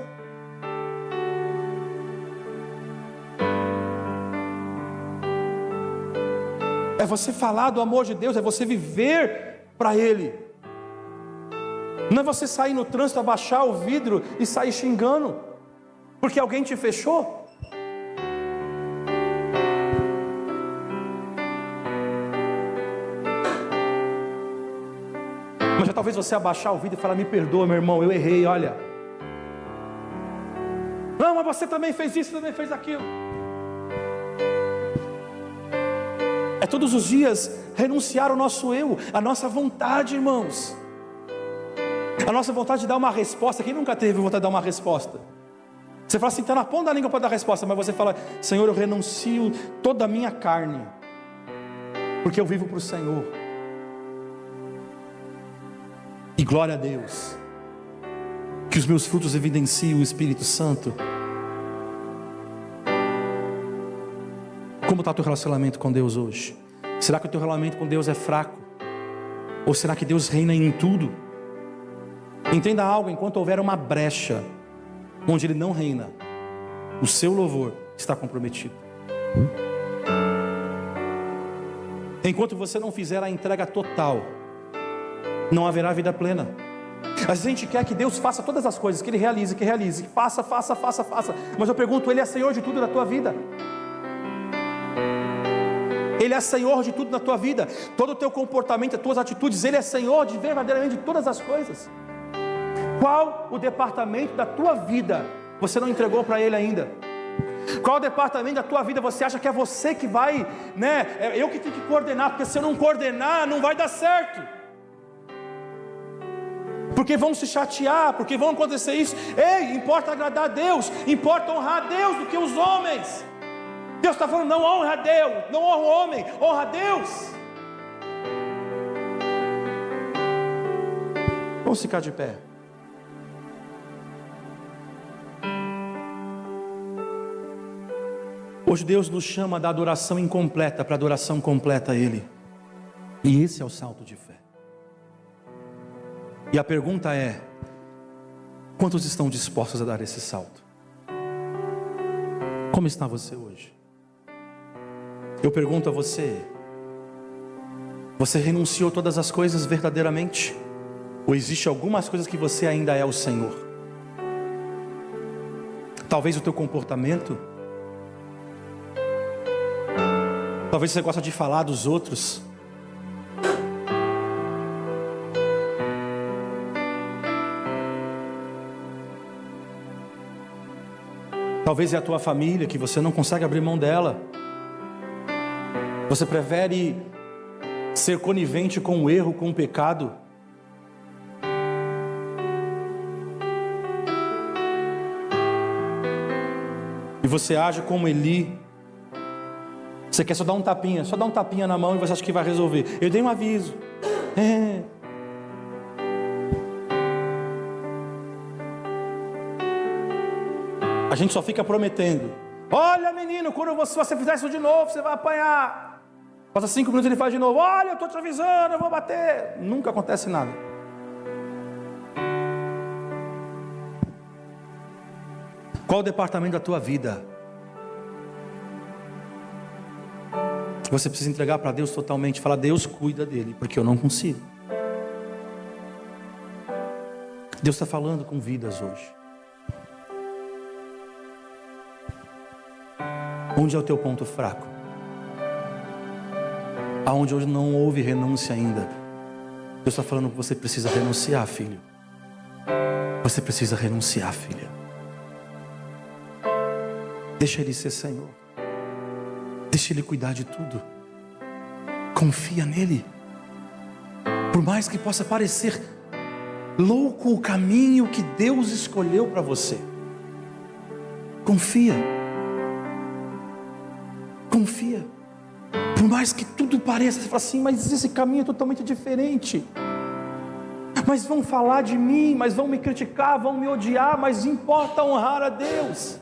É você falar do amor de Deus, é você viver para Ele. Não é você sair no trânsito, abaixar o vidro e sair xingando porque alguém te fechou. Mas já talvez você abaixar o vidro e falar: me perdoa, meu irmão, eu errei, olha. Não, mas você também fez isso, também fez aquilo. É todos os dias renunciar ao nosso eu, a nossa vontade, irmãos. A nossa vontade de dar uma resposta. Quem nunca teve vontade de dar uma resposta? Você fala assim: está na ponta da língua para dar resposta, mas você fala: Senhor, eu renuncio toda a minha carne, porque eu vivo para o Senhor. E glória a Deus, que os meus frutos evidenciem o Espírito Santo. Como está o teu relacionamento com Deus hoje? Será que o teu relacionamento com Deus é fraco? Ou será que Deus reina em tudo? Entenda algo: enquanto houver uma brecha onde Ele não reina, o seu louvor está comprometido. Enquanto você não fizer a entrega total, não haverá vida plena. Às vezes a gente quer que Deus faça todas as coisas, que Ele realize, faça. Mas eu pergunto: Ele é Senhor de tudo na tua vida? Ele é Senhor de tudo na tua vida? Todo o teu comportamento, as tuas atitudes, Ele é Senhor de verdadeiramente de todas as coisas? Qual o departamento da tua vida você não entregou para Ele ainda? Qual o departamento da tua vida você acha que é você que vai, né? Eu que tenho que coordenar, porque se eu não coordenar, não vai dar certo. Porque vão se chatear, porque vão acontecer isso. Ei, importa agradar a Deus, importa honrar a Deus do que os homens. Deus está falando: não honra a Deus, não honra o homem, honra a Deus. Vamos ficar de pé. Hoje Deus nos chama da adoração incompleta para a adoração completa a Ele. E esse é o salto de fé. E a pergunta é: quantos estão dispostos a dar esse salto? Como está você hoje? Eu pergunto a você: você renunciou todas as coisas verdadeiramente? Ou existe algumas coisas que você ainda é o Senhor? Talvez o teu comportamento. Talvez você gosta de falar dos outros. Talvez é a tua família que você não consegue abrir mão dela. Você prefere ser conivente com o erro, com o pecado. E você age como Eli. Você quer só dar um tapinha na mão e você acha que vai resolver. Eu dei um aviso. A gente só fica prometendo: olha, menino, quando você fizer isso de novo, você vai apanhar. Passa 5 minutos, ele faz de novo: olha, eu estou te avisando, eu vou bater. Nunca acontece nada. Qual o departamento da tua vida você precisa entregar para Deus totalmente? Falar: Deus, cuida dele, porque eu não consigo. Deus está falando com vidas hoje. Onde é o teu ponto fraco? Aonde hoje não houve renúncia ainda? Deus está falando que você precisa renunciar, filho. Você precisa renunciar, filha. Deixa Ele ser Senhor. Deixa Ele cuidar de tudo. Confia nele. Por mais que possa parecer louco o caminho que Deus escolheu para você, confia. Confia. Por mais que tudo pareça, você fala assim, mas esse caminho é totalmente diferente. Mas vão falar de mim, mas vão me criticar, vão me odiar, mas importa honrar a Deus.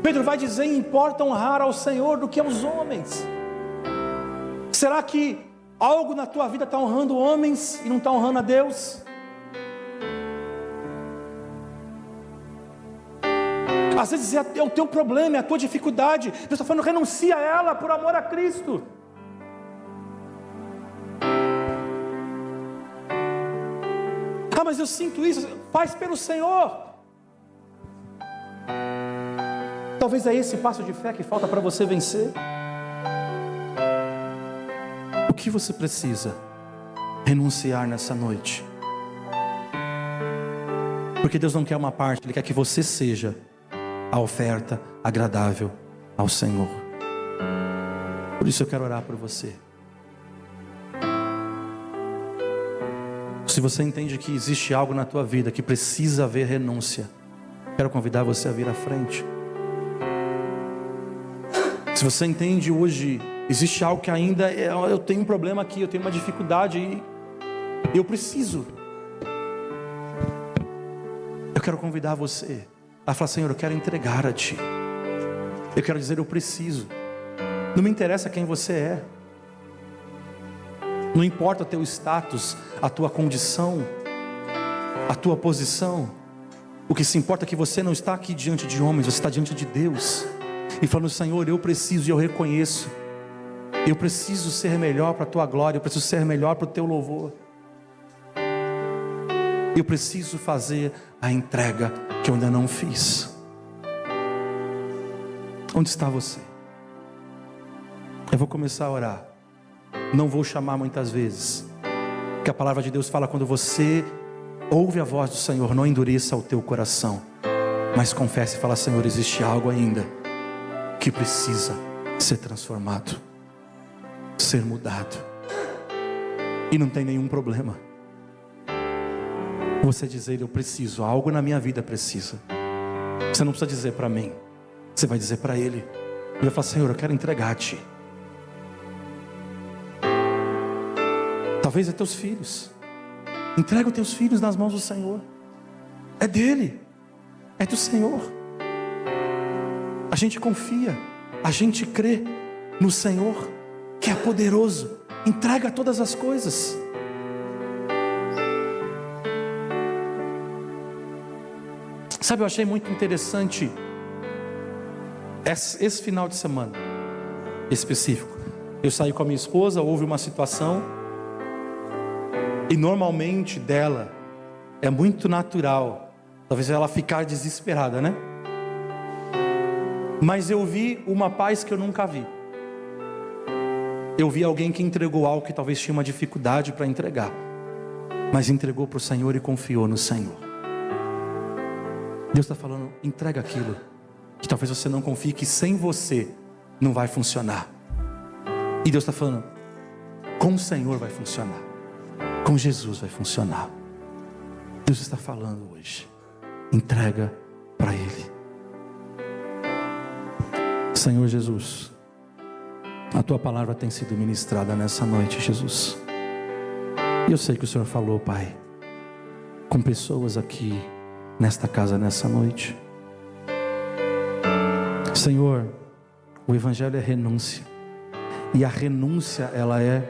Pedro vai dizer, importa honrar ao Senhor do que aos homens. Será que algo na tua vida está honrando homens e não está honrando a Deus? Às vezes é o teu problema, é a tua dificuldade. Deus está falando, renuncia a ela por amor a Cristo. Ah, mas eu sinto isso. Faz pelo Senhor. Talvez é esse passo de fé que falta para você vencer. O que você precisa renunciar nessa noite? Porque Deus não quer uma parte, Ele quer que você seja a oferta agradável ao Senhor. Por isso eu quero orar por você. Se você entende que existe algo na tua vida que precisa haver renúncia, quero convidar você a vir à frente. Se você entende hoje, existe algo que ainda, eu tenho um problema aqui, eu tenho uma dificuldade e eu preciso. Eu quero convidar você a falar, Senhor, eu quero entregar a Ti. Eu quero dizer, eu preciso. Não me interessa quem você é. Não importa o teu status, a tua condição, a tua posição. O que se importa é que você não está aqui diante de homens, você está diante de Deus. E falando, Senhor, eu preciso e eu reconheço. Eu preciso ser melhor para a Tua glória, eu preciso ser melhor para o Teu louvor. Eu preciso fazer a entrega que eu ainda não fiz. Onde está você? Eu vou começar a orar. Não vou chamar muitas vezes, porque a palavra de Deus fala, quando você ouve a voz do Senhor, não endureça o teu coração, mas confesse e fala, Senhor, existe algo ainda que precisa ser transformado, ser mudado. E não tem nenhum problema você dizer, eu preciso, algo na minha vida precisa. Você não precisa dizer para mim, você vai dizer para Ele. Ele vai falar, Senhor, eu quero entregar a Ti. Talvez é teus filhos. Entrega os teus filhos nas mãos do Senhor. É dele, é do Senhor. A gente confia, a gente crê no Senhor, que é poderoso. Entrega todas as coisas. Sabe, eu achei muito interessante esse final de semana específico. Eu saí com a minha esposa, houve uma situação, e normalmente dela é muito natural, talvez ela ficar desesperada, né? Mas eu vi uma paz que eu nunca vi. Eu vi alguém que entregou algo que talvez tinha uma dificuldade para entregar, mas entregou para o Senhor e confiou no Senhor. Deus está falando, entrega aquilo que talvez você não confie, que sem você não vai funcionar. E Deus está falando, com o Senhor vai funcionar, com Jesus vai funcionar. Deus está falando hoje, entrega para Ele. Senhor Jesus, a Tua palavra tem sido ministrada nessa noite, Jesus. E eu sei que o Senhor falou, Pai, com pessoas aqui nesta casa, nessa noite. Senhor, o Evangelho é renúncia. E a renúncia, ela é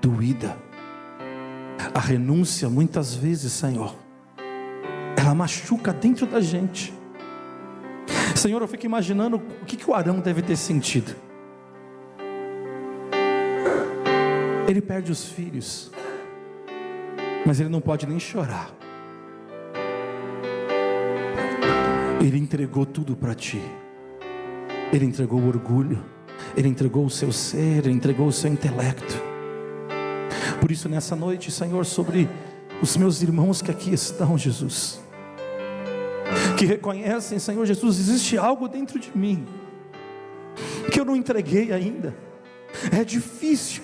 doída. A renúncia, muitas vezes, Senhor, ela machuca dentro da gente. Senhor, eu fico imaginando o que o Arão deve ter sentido. Ele perde os filhos, mas ele não pode nem chorar. Ele entregou tudo para Ti. Ele entregou o orgulho, Ele entregou o seu ser, Ele entregou o seu intelecto. Por isso nessa noite, Senhor, sobre os meus irmãos que aqui estão, Jesus, que reconhecem, Senhor Jesus, existe algo dentro de mim que eu não entreguei ainda, é difícil,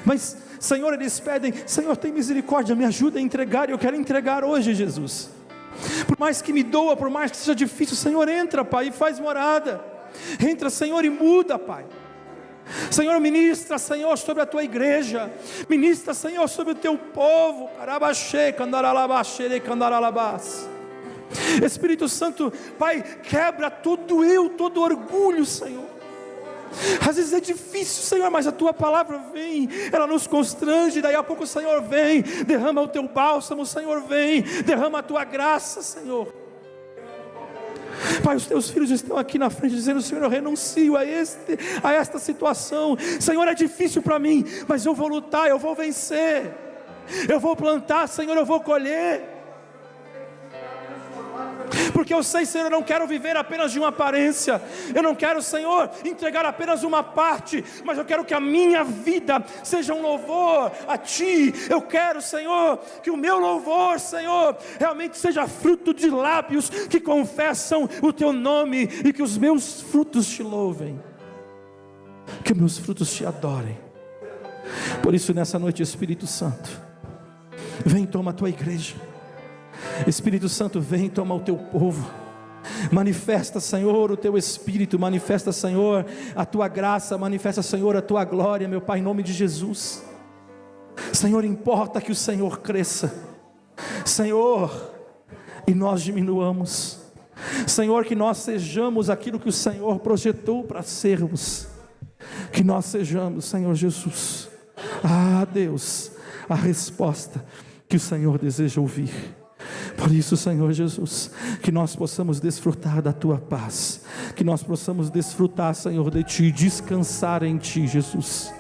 mas Senhor, eles pedem: Senhor, tem misericórdia, me ajuda a entregar, e eu quero entregar hoje, Jesus. Por mais que me doa, por mais que seja difícil, Senhor, entra, Pai, e faz morada. Entra, Senhor, e muda, Pai. Senhor, ministra, Senhor, sobre a tua igreja. Ministra, Senhor, sobre o teu povo. Espírito Santo, Pai, quebra todo eu, todo orgulho, Senhor. Às vezes é difícil, Senhor, mas a tua palavra vem, ela nos constrange. Daí a pouco o Senhor vem, derrama o teu bálsamo, o Senhor vem, derrama a tua graça, Senhor. Pai, os teus filhos estão aqui na frente dizendo: Senhor, eu renuncio a esta situação. Senhor, é difícil para mim, mas eu vou lutar, eu vou vencer, eu vou plantar, Senhor, eu vou colher. Porque eu sei, Senhor, eu não quero viver apenas de uma aparência. Eu não quero, Senhor, entregar apenas uma parte, mas eu quero que a minha vida seja um louvor a Ti. Eu quero, Senhor, que o meu louvor, Senhor, realmente seja fruto de lábios que confessam o Teu nome, e que os meus frutos Te louvem, que os meus frutos Te adorem. Por isso nessa noite, Espírito Santo, vem, toma a Tua igreja. Espírito Santo, vem, toma o teu povo. Manifesta, Senhor, o teu Espírito. Manifesta, Senhor, a tua graça. Manifesta, Senhor, a tua glória, meu Pai, em nome de Jesus. Senhor, importa que o Senhor cresça, Senhor, e nós diminuamos. Senhor, que nós sejamos aquilo que o Senhor projetou para sermos. Que nós sejamos, Senhor Jesus, Deus, a resposta que o Senhor deseja ouvir. Por isso, Senhor Jesus, que nós possamos desfrutar da Tua paz, que nós possamos desfrutar, Senhor, de Ti, descansar em Ti, Jesus.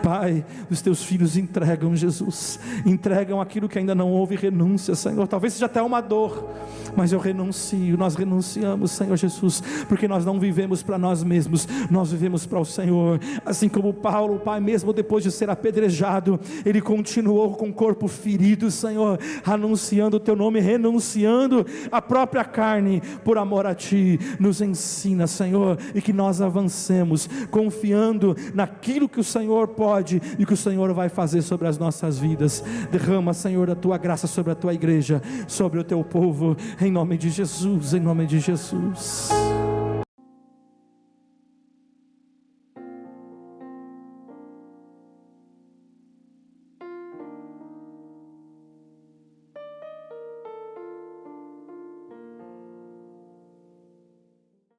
Pai, os Teus filhos entregam, Jesus, entregam aquilo que ainda não houve renúncia, Senhor. Talvez seja até uma dor, mas eu renuncio, nós renunciamos, Senhor Jesus, porque nós não vivemos para nós mesmos, nós vivemos para o Senhor. Assim como Paulo, Pai, mesmo depois de ser apedrejado, ele continuou com o corpo ferido, Senhor, anunciando o Teu nome, renunciando a própria carne por amor a Ti. Nos ensina, Senhor, e que nós avancemos, confiando naquilo que o Senhor pode e que o Senhor vai fazer sobre as nossas vidas. Derrama, Senhor, a Tua graça sobre a Tua igreja, sobre o Teu povo, em nome de Jesus, em nome de Jesus.